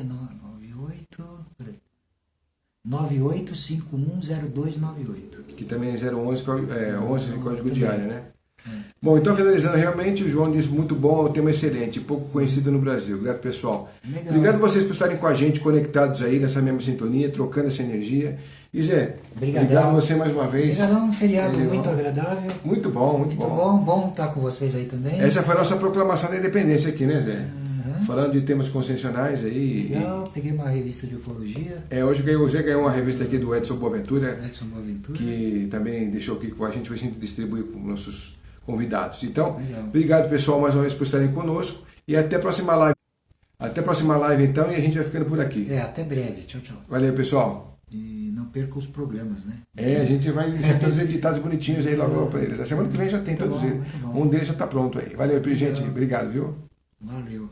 98510298. Que também é 011, 11 código de área, né? Bom, então finalizando, realmente o João disse muito bom, um tema excelente, pouco conhecido no Brasil. Obrigado, pessoal. Legal. Obrigado a vocês por estarem com a gente, conectados aí nessa mesma sintonia, trocando essa energia. E Zé, obrigado a você mais uma vez. Obrigadão, um feriado muito agradável. Muito bom, muito bom. Bom estar com vocês aí também. Essa foi a nossa proclamação da independência aqui, né, Zé? Falando de temas conscienciais aí. Legal, peguei uma revista de ufologia. Hoje o Zé ganhou uma revista aqui do Edson Boaventura. Boaventura. Que também deixou aqui com a gente distribuir para os nossos convidados. Então, legal. Obrigado, pessoal, mais uma vez por estarem conosco. E até a próxima live. Até a próxima live, então, e a gente vai ficando por aqui. Até breve. Tchau, tchau. Valeu, pessoal. E não perca os programas, né? A gente vai deixar todos editados bonitinhos aí logo para eles. A semana que vem já tem todos eles. Um deles já está pronto aí. Valeu, gente. Obrigado, viu? Valeu.